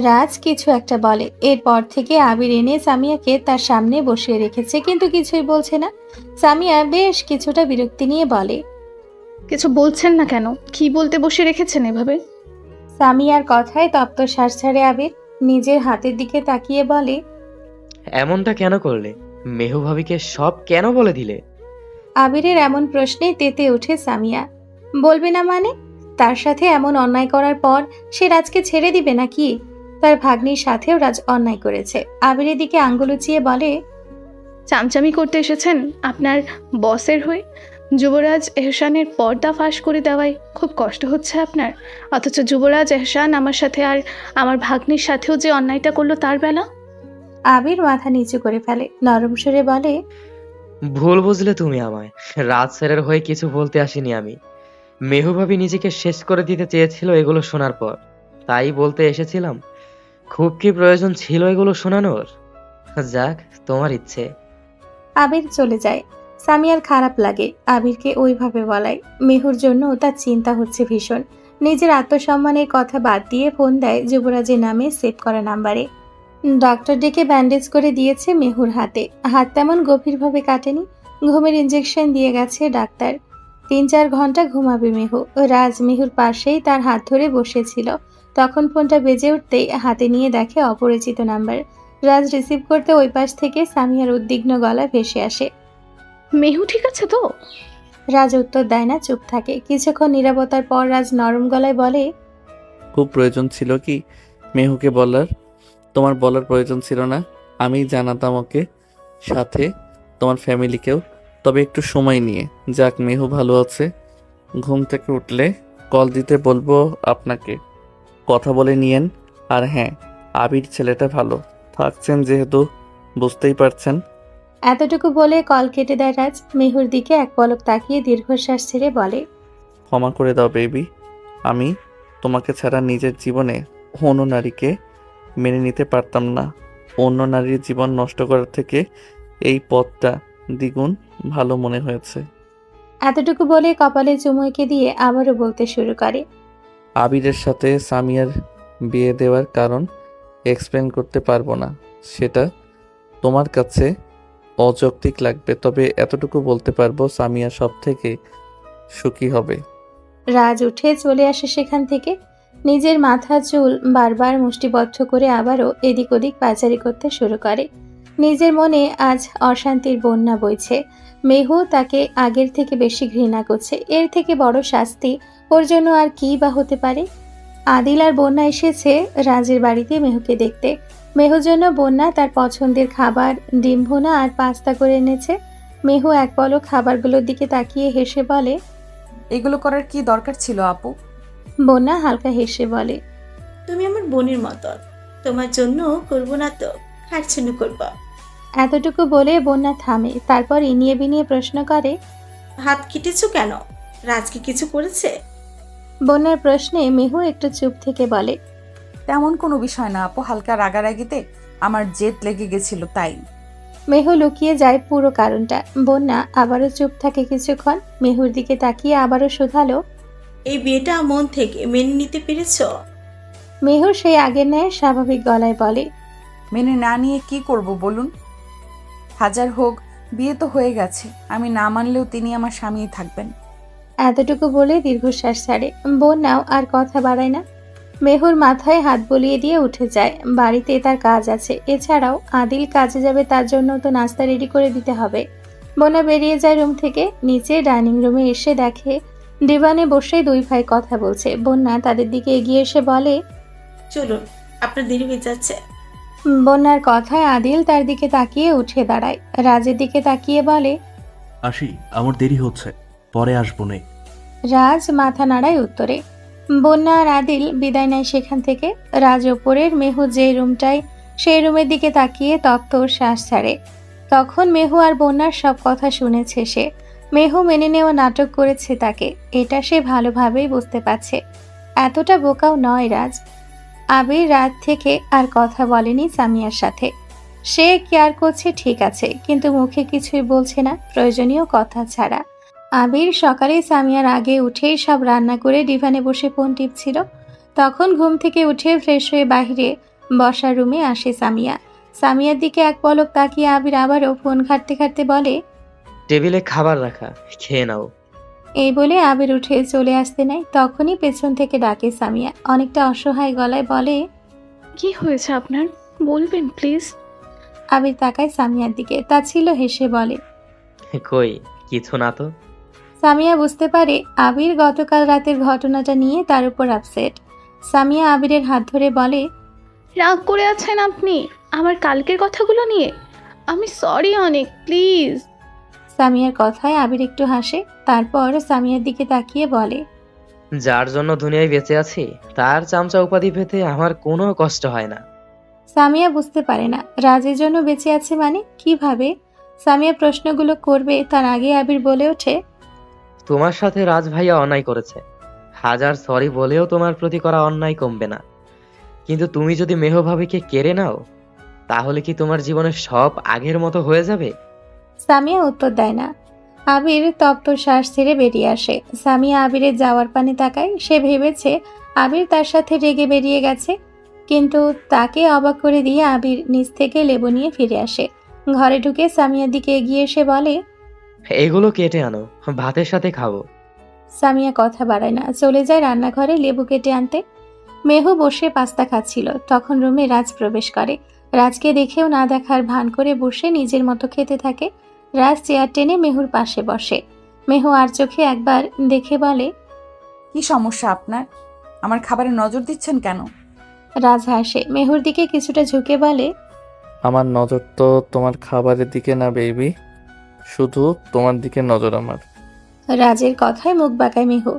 Speaker 2: রাজ কিছু একটা বলে, এরপর থেকে আবির এনে সামিয়াকে তার সামনে বসিয়ে রেখেছে, কিন্তু কিছুই বলছে না। সামিয়া বেশ কিছুটা বিরক্তি নিয়ে বলে,
Speaker 13: কিছু বলছেন না কেন? কি বলতে বসে রেখেছেন এভাবে?
Speaker 2: সামিয়ার কথায় তপ্ত শ্বাস ছাড়ে আবির। নিজের হাতের দিকে তাকিয়ে বলে,
Speaker 12: এমনটা কেন করলে? মেহু ভাবিকে সব কেন বলে দিলে?
Speaker 2: আবিরের এমন প্রশ্নে তেতে ওঠে সামিয়া। বলবে না মানে? তার সাথে এমন অন্যায় করার পর সে রাজকে ছেড়ে দিবে নাকি? তার ভাগ্নির সাথেও রাজ অন্যায় করেছে। আবিরের দিকে আঙ্গুল উঁচিয়ে বলে,
Speaker 13: চামচামি করতে এসেছেন আপনার বসের হয়ে? যুবরাজ এহসানের পর্দা ফাঁস করে দেওয়ায় খুব কষ্ট হচ্ছে আপনার, অথচ যুবরাজ এহসান আমার সাথে আর আমার ভাগ্নির সাথেও যে অন্যায়টা করলো তার বেলা।
Speaker 2: আবির মাথা নিচু করে ফেলে, নরম সুরে বলে,
Speaker 12: ভুল বুঝলে তুমি আমায়। রাজ স্যারের হয়ে কিছু বলতে আসিনি আমি। মেহু ভাবি নিজেকে শেষ করে দিতে চেয়েছিল এগুলো শোনার পর, তাই বলতে এসেছিলাম। খুব কি প্রয়োজন ছিল এগুলো শোনানোর? যাক, তোমার ইচ্ছে।
Speaker 2: আবির চলে যায়। সামিয়ার খারাপ লাগে আবিরকে ওইভাবে বলায়। মেহুর জন্য তার চিন্তা হচ্ছে ভীষণ। নিজের আত্মসম্মানের কথা বাদ দিয়ে ফোন দেয় যুবরাজের নামে সেভ করা নাম্বারে। ডক্টর ডেকে ব্যান্ডেজ করে দিয়েছে মেহুর হাতে। হাত তেমন গভীরভাবে কাটেনি। ঘুমের ইঞ্জেকশন দিয়ে গেছে ডাক্তার। 3-4 ঘন্টা ঘুমাবে মেহু। রাজ মেহুর পাশেই তার হাত ধরে বসেছিল। তখন ফোনটা বেজে উঠতেই হাতে নিয়ে দেখে অপরিচিত নাম্বার। রাজ রিসিভ করতে ওই পাশ থেকে সামিয়ার উদ্বিগ্ন গলা ভেসে আসে,
Speaker 13: মেহু ঠিক আছে তো?
Speaker 2: রাজ উত্তর দেয় না, চুপ থাকে। কিছুক্ষণ নীরবতার পর রাজ নরম গলায় বলে,
Speaker 4: খুব প্রয়োজন ছিল কি মেহুকে বলার? তোমার বলার প্রয়োজন ছিল না, আমি জানাতাম ওকে, সাথে তোমার ফ্যামিলিকেও। তবে একটু সময় নিয়ে। যাক, মেহু ভালো আছে। ঘুম থেকে উঠলে কল দিতে বলবো আপনাকে, কথা বলে নিয়েন। আর হ্যাঁ, আবির ছেলেটা ভালো। থাকছেন যেহেতু বুঝতেই পারছেন।
Speaker 2: এতটুকু বলে কল কেটে দেয় রাজ। মেহুর দিকে এক পলক তাকিয়ে দীর্ঘশ্বাস ছেড়ে বলে,
Speaker 4: ক্ষমা করে দাও বেবি। আমি তোমাকে ছাড়া নিজের জীবনে অন্য নারীকে মেনে নিতে পারতাম না। অন্য নারীর জীবন নষ্ট করার থেকে এই পথটা দ্বিগুণ ভালো মনে হয়েছে।
Speaker 2: এতটুকু বলে কপালে চুমু এঁকে দিয়ে আবারও বলতে শুরু করে,
Speaker 4: আবিরের সাথে সামিয়ার বিয়ে দেওয়ার কারণ এক্সপ্লেন করতে পারবো না, সেটা তোমার কাছে অযৌক্তিক লাগবে। তবে এতটুকু বলতে পারবো, সামিয়া সব থেকে সুখী হবে।
Speaker 2: রাজ উঠে চলে আসে সেখান থেকে। নিজের মাথা চুল বারবার মুষ্টিবদ্ধ করে আবারও এদিক ওদিক পাচারি করতে শুরু করে। নিজের মনে আজ অশান্তির বন্যা বইছে। মেহু তাকে আগের থেকে বেশি ঘৃণা করছে। এর থেকে বড় শাস্তি ওর জন্য আর কি বা হতে পারে? আদিল আর বন্যা এসেছে রাজের বাড়িতে মেহুকে দেখতে। মেহুর জন্য বন্যা তার পছন্দের খাবার ডিম ভুনা আর পাস্তা করে এনেছে। মেহু এক পলক খাবারগুলোর দিকে তাকিয়ে হেসে বলে,
Speaker 3: এগুলো করার কি দরকার ছিল আপু?
Speaker 2: বন্যা হালকা হেসে বলে,
Speaker 9: তুমি আমার বোনের মতন, তোমার জন্য করবো না তো কার জন্য করবো?
Speaker 2: এতটুকু বলে বন্যা থামে। তারপর ইনিয়ে বিনিয়ে প্রশ্ন করে,
Speaker 9: হাত কেটেছো কেন? রাজকে কিছু করেছে?
Speaker 2: বন্যার প্রশ্নে মেহু একটু চুপ থেকে বলে,
Speaker 3: তেমন কোনো বিষয় না আপু, হালকা রাগারাগিতে আমার জেদ লেগে গেছিল তাই।
Speaker 2: মেহু লুকিয়ে যায় পুরো কারণটা। বন্যা আবারও চুপ থাকে কিছুক্ষণ। মেহুর দিকে তাকিয়ে আবারও শুধালো,
Speaker 9: এই বিয়েটা মন থেকে মেনে নিতে পেরেছো?
Speaker 2: মেহু সেই আগের ন্যায় স্বাভাবিক গলায় বলে,
Speaker 3: মেনে না নিয়ে কি করব বলুন? হাজার হোক বিয়ে তো হয়ে গেছে, আমি না মানলেও তিনি আমার স্বামীই থাকবেন।
Speaker 2: এতটুকু বলে দীর্ঘশ্বাস ছাড়ে। বন্যাও আর কথা বাড়ায় না। মেহুর মাথায় হাত বলিয়ে দিয়ে উঠে যায়। বাড়িতে তার কাজ আছে। এছাড়াও আদিল কাজে যাবে, তার জন্য তো নাস্তা রেডি করে দিতে হবে। বন্যা বেরিয়ে যায় রুম থেকে। নিচে ডাইনিং রুমে এসে দেখে ডিভানে বসে দুই ভাই কথা বলছে। বন্যা তাদের দিকে এগিয়ে এসে বলে,
Speaker 9: চলুন, আপনার দেরি হয়ে যাচ্ছে।
Speaker 2: বন্যার কথায় আদিল তার দিকে তাকিয়ে উঠে দাঁড়ায়। রাজের দিকে তাকিয়ে বলে,
Speaker 8: আসি, আমার দেরি হচ্ছে, পরে আসবো নে।
Speaker 2: রাজ মাথা নাড়ায় উত্তরে। বন্যা আর আদিল বিদায় নেয় সেখান থেকে। রাজ ওপরের, মেহু যে রুমটায় সেই রুমের দিকে তাকিয়ে তপ্ত শ্বাস ছাড়ে। তখন মেহু আর বন্যার সব কথা শুনেছে সে। মেহু মেনে নেওয়া নাটক করেছে তাকে, এটা সে ভালোভাবেই বুঝতে পারছে। এতটা বোকাও নয় রাজ। আবির রাত থেকে আর কথা বলেনি সামিয়ার সাথে। সে কেয়ার করছে ঠিক আছে, কিন্তু মুখে কিছুই বলছে না প্রয়োজনীয় কথা ছাড়া। আবির সকালে সামিয়ার আগে উঠেই সব রান্না করে ডিভানে বসে ফোন টিপছিল। তখন ঘুম থেকে উঠে ফ্রেশ হয়ে বাইরে বসার রুমে আসে সামিয়া। সামিয়ার দিকে এক পলক তাকিয়ে আবির আবারও ফোন ঘাঁটতে ঘাঁটতে বলে,
Speaker 12: টেবিলে খাবার রাখা, খেয়ে নাও।
Speaker 2: এই বলে আবির উঠে চলে আসতে নাই, তখনই পেছন থেকে ডাকে সামিয়া। অনেকটা অসহায় গলায় বলে,
Speaker 13: কি হয়েছে আপনার, বলবেন প্লিজ?
Speaker 2: আবির তাকায় সামিয়ার দিকে, তা ছিল হেসে বলে,
Speaker 12: কই কিছু না তো।
Speaker 2: সামিয়া বুঝতে পারে আবির গতকাল রাতের ঘটনাটা নিয়ে তার উপর আপসেট। সামিয়া আবিরের হাত ধরে বলে,
Speaker 13: রাগ করে আছেন আপনি আমার কালকের কথাগুলো নিয়ে? আমি সরি অনেক, প্লিজ।
Speaker 2: সামিয়ার কথায় আবির একটু হাসে, তারপর সামিয়ার দিকে তাকিয়ে বলে,
Speaker 12: যার জন্য দুনিয়ায় বেঁচে আছি তার চামচা উপাধি পেতে আমার কোনো কষ্ট হয় না।
Speaker 2: সামিয়া বুঝতে পারে না রাজের জন্য বেঁচে আছে মানে কিভাবে। সামিয়া প্রশ্নগুলো করবে তার আগে আবির বলে ওঠে,
Speaker 12: তোমার সাথে রাজ ভাইয়া অন্যায় করেছে, হাজার সরি বলেও তোমার প্রতি করা অন্যায় কমবে না। কিন্তু তুমি যদি মেহ ভাবিকে কেড়ে নাও, তাহলে কি তোমার জীবনে সব আগের মতো হয়ে যাবে?
Speaker 2: সামিয়া উত্তর দেয় না। আবির তপ্ত শ্বাস ছেড়ে বেরিয়ে আসে। সামিয়া আবিরের যাওয়ার পানে তাকায়। সে ভেবেছে আবির তার সাথে রেগে বেরিয়ে গেছে, কিন্তু তাকে অবাক করে দিয়ে আবির নিচ থেকে লেবু নিয়ে ফিরে আসে। ঘরে ঢুকে সামিয়ার দিকে এগিয়ে এসে বলে,
Speaker 12: এগুলো কেটে আনো, ভাতের সাথে খাবো।
Speaker 2: সামিয়া কথা বাড়ায় না, চলে যায় রান্নাঘরে লেবু কেটে আনতে। মেহু বসে পাস্তা খাচ্ছিল, তখন রুমে রাজ প্রবেশ করে। রাজকে দেখেও না দেখার ভান করে বসে নিজের মতো খেতে থাকে। রাজ চেয়ার টেনে মেহুর পাশে বসে। মেহু আর চোখে একবার দেখে বলে,
Speaker 3: কি সমস্যা আপনার? আমার খাবারে নজর দিচ্ছেন কেন?
Speaker 2: রাজ হাসে, মেহুর দিকে কিছুটা ঝুঁকে বলে,
Speaker 4: আমার নজর তো তোমার খাবারের দিকে না বেবি, শুধু তোমার দিকে নজর আমার।
Speaker 2: রাজের কথায় মুখ বাঁকায় মেহু।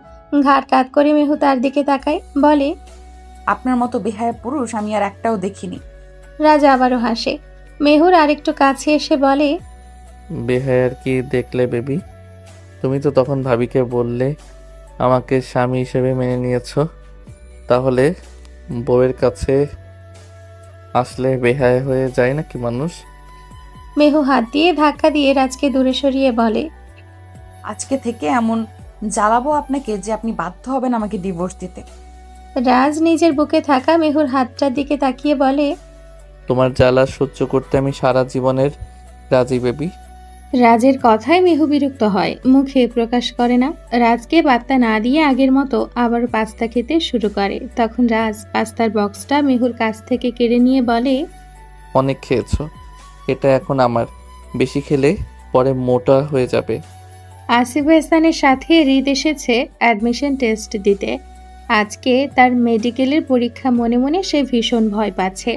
Speaker 2: ঘাড় কাত করে মেহু তার দিকে তাকায়, বলে,
Speaker 3: আপনার মতো বেহায়া পুরুষ আমি আর একটাও দেখিনি।
Speaker 2: রাজ আবারও হাসে। মেহুর আরেকটু কাছে এসে বলে,
Speaker 4: বেহায়ার কি দেখলে বেবি? তুমি তো তখন ভাবিকে বললে আমাকে স্বামী হিসেবে মেনে নিয়েছো, তাহলে বউয়ের কাছে আসলে বেহায়া হয়ে যায় নাকি মানুষ?
Speaker 2: মেহু হাত দিয়ে ধাক্কা দিয়ে রাজকে দূরে সরিয়ে বলে,
Speaker 3: আজকে থেকে এমন জ্বালাবো আপনাকে যে আপনি বাধ্য হবেন আমাকে ডিভোর্স দিতে।
Speaker 2: রাজ নিজের বুকে থাকা মেহুর হাতটার দিকে তাকিয়ে বলে,
Speaker 4: তোমার জ্বালা সহ্য করতে আমি সারা জীবনের রাজি বেবি।
Speaker 2: রাজের কথায় মেহু বিরক্ত হয়, মুখে প্রকাশ করে না। রাজকে পাত্তা না দিয়ে আগের মতো আবার পাস্তা খেতে শুরু করে। তখন রাজ পাস্তার বক্সটা মেহুর কাছ থেকে কেড়ে নিয়ে বলে,
Speaker 4: অনেক খেয়েছো, এটা এখন আমার। বেশি খেলে পরে মোটা হয়ে যাবে।
Speaker 2: আসিফ হাসানের সাথে হৃদ এসেছে অ্যাডমিশন টেস্ট দিতে। আজকে তার মেডিকেলের পরীক্ষা। মনে মনে সে ভীষণ ভয় পাচ্ছে।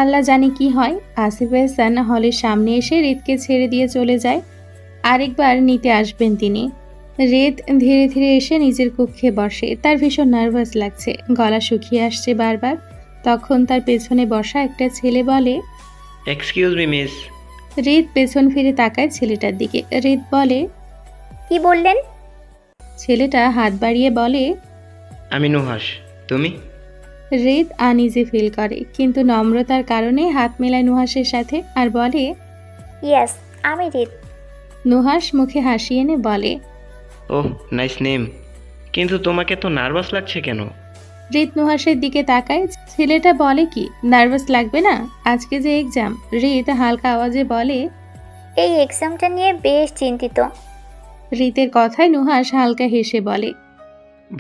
Speaker 2: আল্লাহ জানে কি হয়। আসিফ হাসান হলের সামনে এসে হৃদকে ছেড়ে দিয়ে চলে যায়। আরেকবার নিতে আসবেন তিনি। হৃদ ধীরে ধীরে এসে নিজের কক্ষে বসে। তার ভীষণ নার্ভাস লাগছে, গলা শুকিয়ে আসছে বারবার। তখন তার পেছনে বসা একটা ছেলে বলে,
Speaker 14: এক্সকিউজ মি মিস।
Speaker 2: হৃদ পেছন ফিরে তাকায় ছেলেটার দিকে। হৃদ বলে,
Speaker 7: কি বললেন?
Speaker 2: ছেলেটা হাত বাড়িয়ে বলে,
Speaker 14: আমি নুহাস, তুমি?
Speaker 2: হৃদ আনইজি ফিল করে, কিন্তু নম্রতার কারণে হাত মেলায় নুহাসের সাথে আর বলে,
Speaker 7: ইয়েস, আমি হৃদ।
Speaker 2: নুহাস মুখে হাসি এনে বলে,
Speaker 14: ওহ নাইস নেম, কিন্তু তোমাকে তো নার্ভাস লাগছে কেন?
Speaker 2: হৃদ নুহাসের দিকে তাকায়। ছেলেটা বলে, কি নার্ভাস লাগবে না, আজকে যে এক্সাম। হৃদ হালকা আওয়াজে বলে,
Speaker 7: এই এক্সামটা নিয়ে বেশ চিন্তিত।
Speaker 2: হৃদের কথায় নুহাস হালকা হেসে বলে,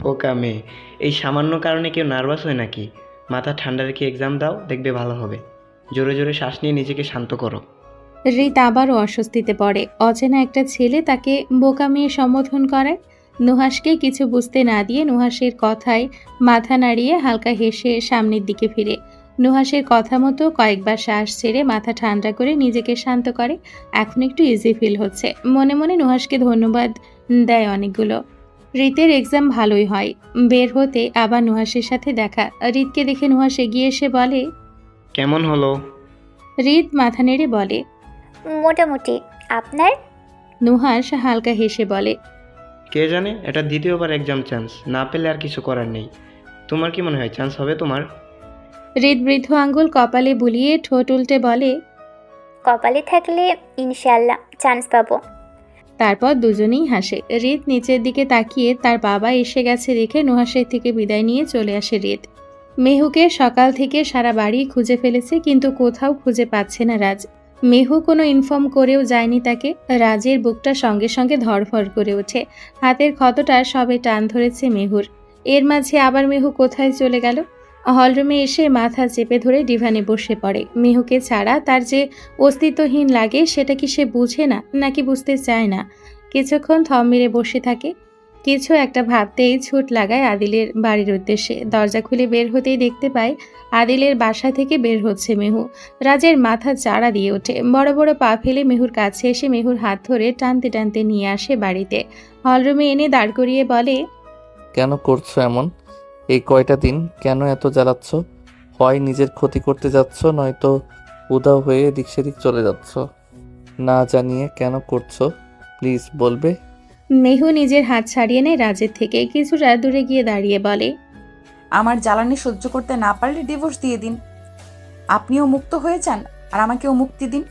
Speaker 14: বোকা মেয়ে, এই সামান্য কারণে কেউ নার্ভাস হয় নাকি? মাথা ঠান্ডা রেখে এক্সাম দাও, দেখবে ভালো হবে। জোরে জোরে শ্বাস নিয়ে নিজেকে শান্ত করো।
Speaker 2: হৃদ আবারও অস্বস্তিতে পড়ে। অচেনা একটা ছেলে তাকে বোকা মেয়ে সম্বোধন করায়। নুহাসকে কিছু বুঝতে না দিয়ে নুহাসের কথায় মাথা নাড়িয়ে হালকা হেসে সামনের দিকে ফিরে। নুহাসের কথা মতো কয়েকবার শ্বাস ছেড়ে মাথা ঠান্ডা করে নিজেকে শান্ত করে। এখন একটু ইজি ফিল হচ্ছে। মনে মনে নুহাসকে ধন্যবাদ দেয় অনেকগুলো। হৃদের এক্সাম ভালোই হয়। বের হতে আবার নুহাসের সাথে দেখা। হৃদকে দেখে নুহাস এগিয়ে এসে বলে,
Speaker 14: কেমন হলো?
Speaker 2: হৃদ মাথা নেড়ে বলে,
Speaker 7: মোটামুটি। আপনার?
Speaker 2: নুহাস হালকা হেসে বলে,
Speaker 14: কে জানে, এটা দ্বিতীয়বার এক্সাম চান্স, না পেলে আর কিছু করার নেই। তোমার কি মনে হয় চান্স হবে তোমার?
Speaker 2: হৃদ বৃদ্ধ আঙ্গুল কপালে বুলিয়ে ঠোঁট উল্টে বলে।
Speaker 7: কপালে থাকলে ইনশাল্লাহ চান্স পাবো।
Speaker 2: তারপর দুজনেই হাসে। হৃদ নিচের দিকে তাকিয়ে তার বাবা এসে গেছে দেখে নুহাসের থেকে বিদায় নিয়ে চলে আসে হৃদ। মেহুকে সকাল থেকে সারা বাড়ি খুঁজে ফেলেছে, কিন্তু কোথাও খুঁজে পাচ্ছে না রাজ। মেহু কোনো ইনফর্ম করেও যায়নি তাকে। রাজের বুকটা সঙ্গে সঙ্গে ধড়ফড় করে ওঠে। হাতের ক্ষতটা সবে টান ধরেছে মেহুর। এর মাঝে আবার মেহু কোথায় চলে গেল? হলরুমে এসে মাথা চেপে ধরে ডিভানে বসে পড়ে। মেহুকে ছাড়া তার যে অস্তিত্বহীন লাগে সেটা কি সে বুঝে না, নাকি বুঝতে চায় না? কিছুক্ষণ থম মেরে বসে থাকে। কিছু একটা ভাবতেই ছুট লাগায় আদিলের বাড়ির উদ্দেশ্যে। দরজা খুলে বের হতেই দেখতে পায় আদিলের বাসা থেকে বের হচ্ছে মেহু। রাজের মাথা চাড়া দিয়ে ওঠে। বড় বড় পা ফেলে মেহুর কাছে এসে মেহুর হাত ধরে টানতে টানতে নিয়ে আসে বাড়িতে। হলরুমে এনে দাঁড় করিয়ে বলে,
Speaker 4: কেন করছো এমন? এই কয়টা দিন কেন এত জ্বালাচ্ছ? হয় নিজের ক্ষতি করতে যাচ্ছ, নয়তো উধাও হয়ে এদিক সেদিক চলে যাচ্ছ। না জানিয়ে কেন করছো প্লিজ বলবে?
Speaker 2: মেহু নিজের হাত ছাড়িয়ে নেয় রাজের থেকে। কিছুটা দূরে গিয়ে দাঁড়িয়ে বলে,
Speaker 3: আমার জ্বালানি সহ্য করতে না পারলে ডিভোর্স দিয়ে দিন। আপনিও মুক্ত হয়ে যান আর আমাকেও মুক্তি দিন।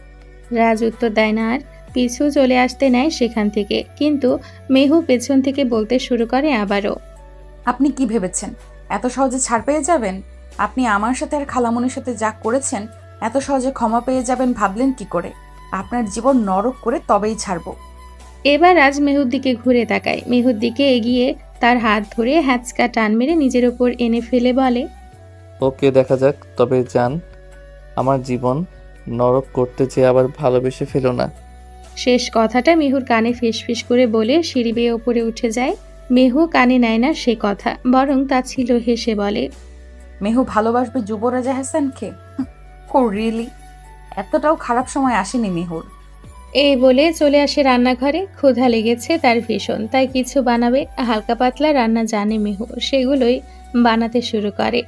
Speaker 2: রাজ উত্তর দেয় না, আর পিছু চলে আসতে নেয় সেখান থেকে। কিন্তু মেহু পেছন থেকে বলতে শুরু করে আবারও,
Speaker 3: আপনি কি ভেবেছেন এত সহজে ছাড় পেয়ে যাবেন? আপনি আমার সাথে আর খালামনির সাথে যা করেছেন এত সহজে ক্ষমা পেয়ে যাবেন ভাবলেন কি করে? আপনার জীবন নরক করে তবেই ছাড়বো।
Speaker 2: এবার রাজ মেহুর দিকে ঘুরে তাকায়। মেহুর দিকে এগিয়ে তার হাত ধরে হ্যাঁচকা টান মেরে নিজের ওপর এনে ফেলে বলে,
Speaker 4: ওকে দেখা যাক, তবে জান আমার জীবন নরক করতে চেয়ে আবার ভালোবেসে ফেলো না।
Speaker 2: শেষ কথাটা মেহুর কানে ফিসফিস করে বলে সিঁড়ি বেয়ে ওপরে উঠে যায়। মেহু কানে নেয় না সে কথা, বরং তা ছিল হেসে বলে,
Speaker 3: মেহু ভালোবাসবে যুবরাজা হাসানকে? ও রিয়েলি? এতটাও খারাপ সময় আসেনি মেহুর।
Speaker 2: এই বলে চলে আসে রান্নাঘরে। ক্ষুধা লেগেছে তার ভীষণ, তাই কিছু বানাবে। হালকা পাতলা রান্না জানে মেহু, সেগুলোই বানাতে শুরু করে।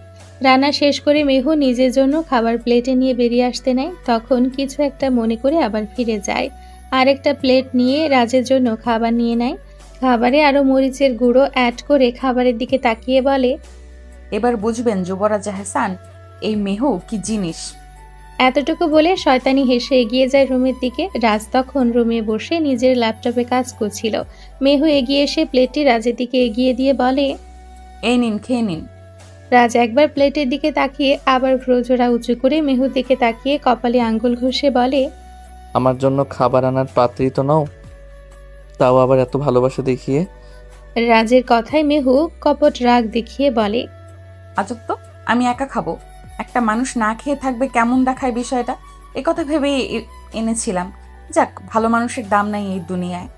Speaker 2: রান্না শেষ করে মেহু নিজের জন্য খাবার প্লেটে নিয়ে বেরিয়ে আসতে নেয়। তখন কিছু একটা মনে করে আবার ফিরে যায়। আরেকটা প্লেট নিয়ে রাজের জন্য খাবার নিয়ে নেয়। খাবারে আরও মরিচের গুঁড়ো অ্যাড করে খাবারের দিকে তাকিয়ে বলে,
Speaker 3: এবার বুঝবেন যুবরাজা হাসান এই মেহু কি জিনিস।
Speaker 2: এতটুকু বলে শয়তানি হেসে এগিয়ে যায় রুমের দিকে। রাজ তখন রুমে বসে নিজের ল্যাপটপে কাজ করছিল। মেহু এগিয়ে এসে প্লেটটি রাজের দিকে এগিয়ে দিয়ে বলে,
Speaker 3: এই নিন, খেয়ে নিন।
Speaker 2: রাজ একবার প্লেটের দিকে তাকিয়ে আবার ভ্রুজোড়া উঁচু করে মেহুর দিকে তাকিয়ে কপালে আঙ্গুল ঘষে বলে,
Speaker 4: আমার জন্য খাবার আনার পাত্রী তো নও, তাও আবার এত ভালোবাসা দেখিয়ে।
Speaker 2: রাজের কথায় মেহু কপট রাগ দেখিয়ে বলে,
Speaker 3: আজব তো, আমি একা খাবো? একটা মানুষ না খেয়ে থাকবে কেমন দেখায় বিষয়টা, এ কথা ভেবেই এনেছিলাম। যাক, ভালো মানুষের দাম নাই এই দুনিয়ায়।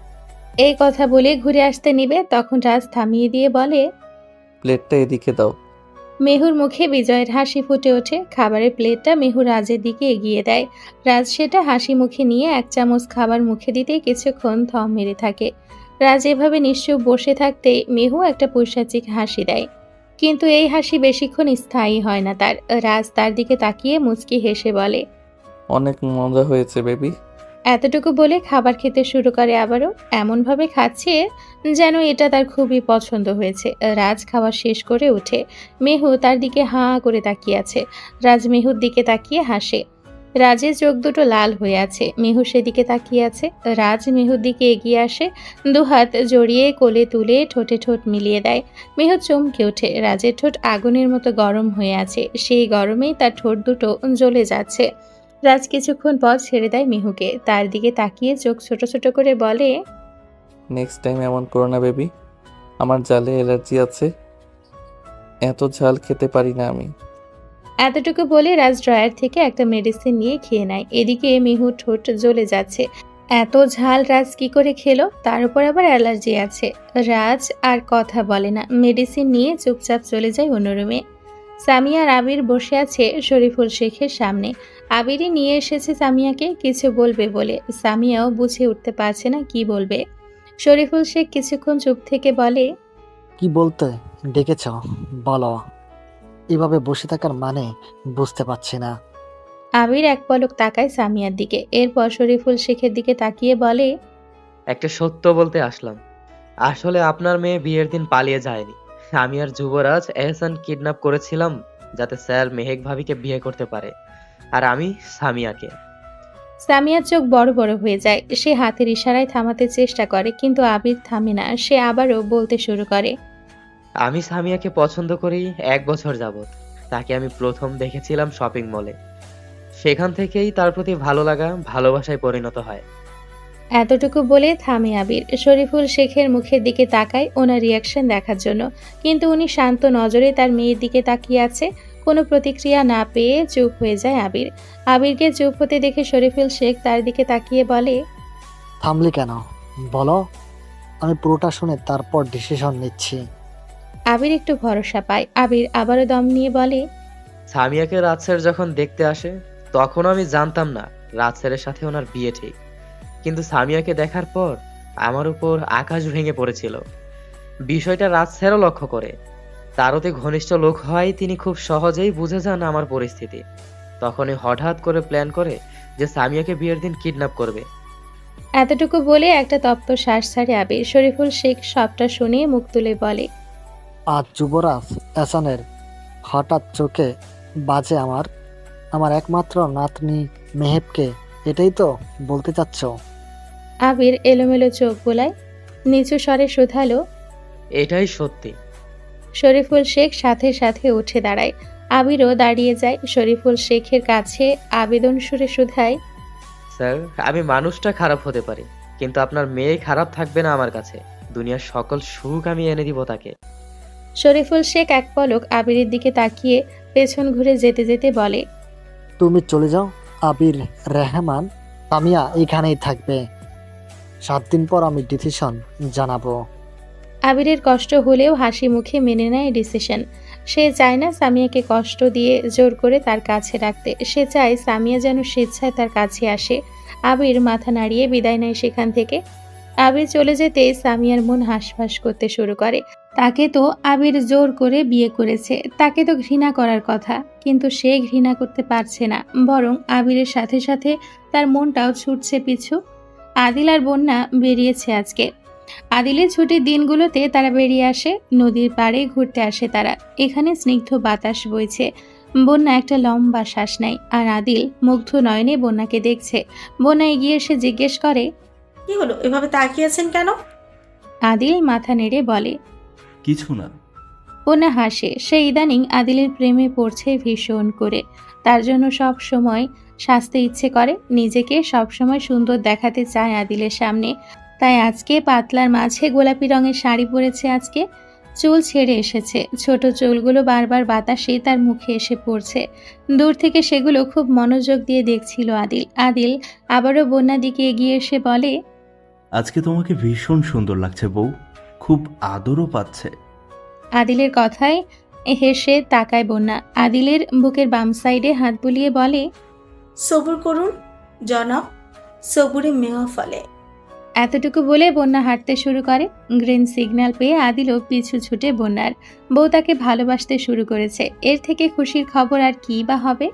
Speaker 2: এই কথা বলে ঘুরে আসতে নিবে, তখন রাজ থামিয়ে দিয়ে বলে,
Speaker 4: প্লেটটা এদিকে দাও।
Speaker 2: মেহুর মুখে বিজয়ের হাসি ফুটে ওঠে। খাবারের প্লেটটা মেহু রাজের দিকে এগিয়ে দেয়। রাজ সেটা হাসি মুখে নিয়ে এক চামচ খাবার মুখে দিতেই কিছুক্ষণ থম মেরে থাকে। রাজ এভাবে নিশ্চুপ বসে থাকতে মেহু একটা পৈশাচিক হাসি দেয়, কিন্তু এই হাসি বেশিক্ষণ স্থায়ী হয় না তার। রাজ তার দিকে তাকিয়ে মুচকি হেসে বলে,
Speaker 4: অনেক মজা হয়েছে বেবি।
Speaker 2: এতটুকু বলে খাবার খেতে শুরু করে আবারও। এমনভাবে খাচ্ছে যেন এটা তার খুবই পছন্দ হয়েছে। রাজ খাওয়া শেষ করে ওঠে। মেহু তার দিকে হাঁ করে তাকিয়ে আছে। রাজ মেহুর দিকে তাকিয়ে হাসে। রাজের চোখ দুটো লাল হয়ে আছে। মেহু সেদিকে তাকিয়ে আছে। রাজ মেহুর দিকে এগিয়ে আসে, দুহাত জড়িয়ে কোলে তুলে ঠোঁটে ঠোঁট মিলিয়ে দেয়। মেহু চমকে ওঠে। রাজের ঠোঁট আগুনের মতো গরম হয়ে আছে। সেই গরমেই তার ঠোঁট দুটো জ্বলে যাচ্ছে। রাজ কিছুক্ষণ পর ছেড়ে দেয় মেহুকে। তার দিকে তাকিয়ে চোখ ছোট ছোট করে বলে,
Speaker 4: নেক্সট টাইম এমন করো না বেবি, আমার জালে অ্যালার্জি আছে, এত ঝাল খেতে পারি না আমি।
Speaker 2: এতটুকু বলে রাজ ড্রয়ার থেকে একটা মেডিসিন নিয়ে খেয়ে নেয়। এদিকে মেহুর ঠোঁট জ্বলে যাচ্ছে। এত ঝাল রাজ কি করে খেলো? তার উপর আবার অ্যালার্জি আছে। রাজ আর কথা বলে না, মেডিসিন নিয়ে চুপচাপ চলে যায় অন্য রুমে। সামিয়া আর আবির বসে আছে শরীফুল শেখের সামনে। আবিরই নিয়ে এসেছে সামিয়াকে কিছু বলবে বলে। সামিয়াও বুঝে উঠতে পারছে না কি বলবে। শরীফুল শেখ কিছুক্ষণ চুপ থেকে বলে,
Speaker 11: কি বলতে ডেকেছ বলো। এভাবে বসে থাকার মানে বুঝতে পারছি না।
Speaker 2: আবির এক পলক তাকায় সামিয়ার দিকে, এরপর শরীফুল শেখের দিকে তাকিয়ে বলে,
Speaker 12: একটা সত্য বলতে আসলাম। আসলে আপনার মেয়ে বিয়ের দিন পালিয়ে যায়নি। আমি আর যুবরাজ এহসান কিডন্যাপ করেছিলাম যাতে স্যার মেহেক ভাবিকে বিয়ে করতে পারে, আর আমি সামিয়াকে।
Speaker 2: সামিয়ার চোখ বড় বড় হয়ে যায়। সে হাতের ইশারায় থামাতে চেষ্টা করে, কিন্তু আবির থামে না। সে আবারও বলতে শুরু করে,
Speaker 12: আমি সামিয়াকে পছন্দ করি 1 বছর যাবত। তাকে আমি প্রথম দেখেছিলাম শপিং মলে। সেখান থেকেই তার প্রতি ভালো লাগা ভালোবাসায় পরিণত হয়।
Speaker 2: এতটুকু বলে থামে আবির। শরীফুল শেখের মুখের দিকে তাকায় ওনার রিয়াকশন দেখার জন্য, কিন্তু উনি শান্ত নজরে তার মেয়ের দিকে তাকিয়ে আছে। কোনো প্রতিক্রিয়া না পেয়ে চুপ হয়ে যায় আবির। আবিরকে চুপ হতে দেখে শরীফুল শেখ তার দিকে তাকিয়ে বলে,
Speaker 11: থামলি কেন বলো, আমি পুরোটা শুনে তারপর ডিসিশন নিচ্ছি।
Speaker 2: আবির একটু ভরসা পায়। আবির আবারও দম নিয়ে বলে,
Speaker 12: সামিয়াকে রাত স্যার যখন দেখতে আসে তখন আমি জানতাম না রাত স্যারের সাথে ওনার বিয়ে ঠিক। কিন্তু সামিয়াকে দেখার পর আমার উপর আকাশ ভেঙে পড়েছিল। বিষয়টা রাত স্যারও লক্ষ্য করে। তার অতি ঘনিষ্ঠ লোক হয় তিনি খুব সহজেই বুঝে যান আমার পরিস্থিতি। তখনই হঠাৎ করে প্ল্যান করে যে সামিয়াকে বিয়ের দিন কিডন্যাপ করবে।
Speaker 2: এতটুকু বলে একটা তপ্ত শ্বাস ছাড়ে আবির। শরীফুল শেখ সবটা শুনে মুখ তুলে বলে,
Speaker 11: আজ যুবরাজ এহসানের হঠাৎ চোখে বাজে আমার একমাত্র নাতনি মেহেবকে, এটাই তো বলতে চাচ্ছ?
Speaker 2: আবির এলোমেলো চোখ বোলায়, নিচু স্বরে শুধালো।
Speaker 12: এটাই সত্যি।
Speaker 2: শরীফুল শেখ সাথে সাথে উঠে দাঁড়ায়। আবিরও দাঁড়িয়ে যায়। শরীফুল শেখের কাছে আবেদন সুরে শুধায়,
Speaker 12: স্যার, আমি মানুষটা খারাপ হতে পারি, কিন্তু আপনার মেয়ে খারাপ থাকবে না আমার কাছে। দুনিয়ার সকল সুখ আমি এনে দিব তাকে।
Speaker 2: শরীফুল শেখ এক পলক আবিরের দিকে তাকিয়ে পেছন ঘুরে যেতে যেতে বলে,
Speaker 11: তুমি চলে যাও আবির, রেহমান, সামিয়া এখানেই থাকবে। 7 দিন পর আমি ডিসিশন জানাবো।
Speaker 2: আবিরের কষ্ট হলেও হাসি মুখে মেনে নেয় ডিসিশন। সে চায় না সামিয়াকে কষ্ট দিয়ে জোর করে তার কাছে রাখতে। সে চায় সামিয়া যেন স্বেচ্ছায় তার কাছে আসে। আবির মাথা নাড়িয়ে বিদায় নেয় সেখান থেকে। আবির চলে যেতে সামিয়ার মন হাঁসফাঁস করতে শুরু করে। তাকে তো আবির জোর করে বিয়ে করেছে, তাকে তো ঘৃণা করার কথা, কিন্তু সে ঘৃণা করতে পারছে না, বরং আবিরের সাথে সাথে তার মনটাও ছুটছে পিছু। আদিল আর বন্যা বেরিয়েছে আজকে। আদিলের ছুটির দিনগুলোতে তারা বেরিয়ে আসে, নদীর পাড়ে ঘুরতে আসে তারা। এখানে স্নিগ্ধ বাতাস বইছে। বন্যা একটা লম্বা শ্বাস নেয়, আর আদিল মুগ্ধ নয়নে বন্যাকে দেখছে। বন্যা এগিয়ে এসে জিজ্ঞেস করে,
Speaker 9: কি হলো, এভাবে তাকিয়েছেন কেন?
Speaker 2: আদিল মাথা নেড়ে বলে,
Speaker 8: কিছু না।
Speaker 2: বন্যা হাসে। সে ইদানিং আদিলের প্রেমে পড়ছে ভীষণ করে। তার জন্য সব সময় সাজতে ইচ্ছে করে, নিজেকে সব সময় সুন্দর দেখাতে চায় আদিলের সামনে। তাই আজকে পাতলার মাঝে গোলাপি রঙের শাড়ি পরেছে। আজকে চুল ছেড়ে এসেছে, ছোট চুলগুলো বারবার বাতাসে তার মুখে এসে পড়ছে। দূর থেকে সেগুলো খুব মনোযোগ দিয়ে দেখছিল আদিল। আদিল আবারও বন্যার দিকে এগিয়ে এসে বলে,
Speaker 8: আজকে তোমাকে ভীষণ সুন্দর লাগছে বউ, খুব আদরও পাচ্ছে।
Speaker 2: আদিলের কথায় হেসে তাকায় বন্যা। আদিলের বুকের বাম সাইডে হাত বুলিয়ে বলে,
Speaker 9: সবুর করুন জনাব, সবুরে মেওয়া ফলে।
Speaker 2: এতটুকু বলে বন্যা হাঁটতে শুরু করে। গ্রিন সিগন্যাল পেয়ে আদিলও পিছু ছুটে বন্যার। বউ তাকে ভালোবাসতে শুরু করেছে। এর থেকে খুশির খবর আর কি বা হবে।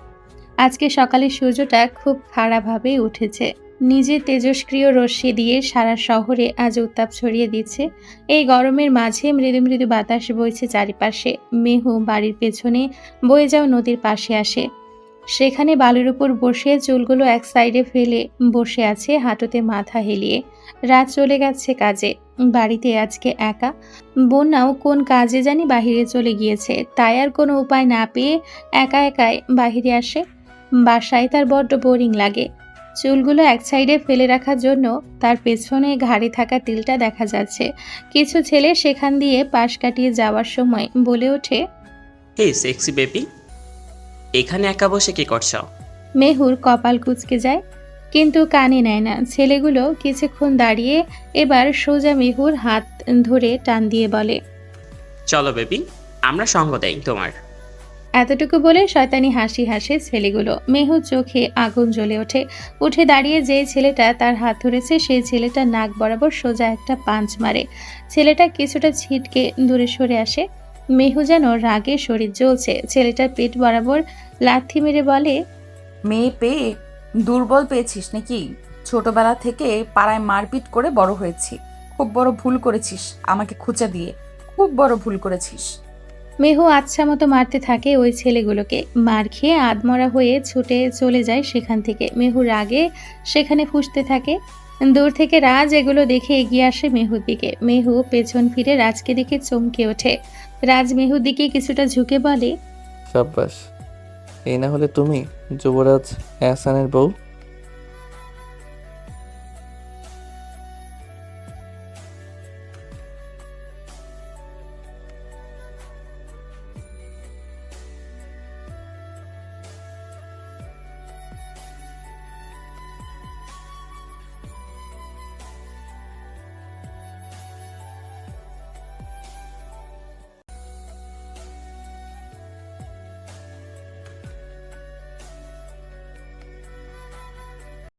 Speaker 2: আজকে সকালে সূর্যটা খুব খাড়াভাবে উঠেছে। নিজের তেজস্ক্রিয় রশ্মি দিয়ে সারা শহরে আজ উত্তাপ ছড়িয়ে দিচ্ছে। এই গরমের মাঝে মৃদু মৃদু বাতাস বইছে চারিপাশে। মেহু বাড়ির পেছনে বয়ে যাওয়া নদীর পাশে আসে। সেখানে বালুর উপর বসে চুলগুলো এক সাইডে ফেলে বসে আছে, হাঁটুতে মাথা হেলিয়ে। রাত চলে গেছে কাজে। বাড়িতে আজকে একা। বন্যাও কোন কাজে জানি বাহিরে চলে গিয়েছে। তাই আর কোনো উপায় না পেয়ে একা একাই বাহিরে আসে। বাসায় তার বড্ড বোরিং লাগে। চুলগুলো এক সাইডে ফেলে রাখার জন্য তার পেছনে ঘাড়ে থাকা তিলটা দেখা যাচ্ছে। কিছু ছেলে সেখান দিয়ে পাশ কাটিয়ে যাওয়ার সময় বলে ওঠে,
Speaker 15: হে সেক্সি বেবি, এখানে একা বসে কি করছো?
Speaker 2: মেহুর কপাল কুঁচকে যায়, কিন্তু কানে নেয় না। ছেলেগুলো কিছুক্ষণ দাঁড়িয়ে এবার সোজা মেহুর হাত ধরে টান দিয়ে বলে,
Speaker 15: চলো বেবি, আমরা সঙ্গ দেই তোমার।
Speaker 2: এতটুকু বলে শয়তানি হাসি হাসে ছেলেগুলো। মেহুর চোখে আগুন জ্বলে ওঠে। উঠে দাঁড়িয়ে যে ছেলেটা তার হাত ধরেছে সেই ছেলেটা নাক বরাবর সোজা একটা পাঞ্চ মারে। ছেলেটা কিছুটা ছিটকে দূরে সরে আসে। মেহু যেন রাগে শরীর জ্বলছে। ছেলেটার পেট বরাবর লাথি মেরে বলে,
Speaker 3: মেয়ে পেয়ে দুর্বল পেয়েছিস নাকি? ছোটবেলা থেকে পাড়ায় মারপিট করে বড় হয়েছি। খুব বড় ভুল করেছিস আমাকে খোঁচা দিয়ে, খুব বড় ভুল করেছিস।
Speaker 2: মেহু আচ্ছা মতো মারতে থাকে ওই ছেলেগুলোকে। মার খেয়ে আধমরা হয়ে ছুটে চলে যায় সেখান থেকে। মেহু রাগে সেখানে ফুঁসতে থাকে। দূর থেকে রাজ এগুলো দেখে এগিয়ে আসে মেহুর দিকে। মেহু পেছন ফিরে রাজকে দেখে চমকে ওঠে। রাজ মেহুর দিকে কিছুটা ঝুঁকে বলে,
Speaker 4: সাব্বাস, এই না হলে তুমি যুবরাজ এহসানের বউ?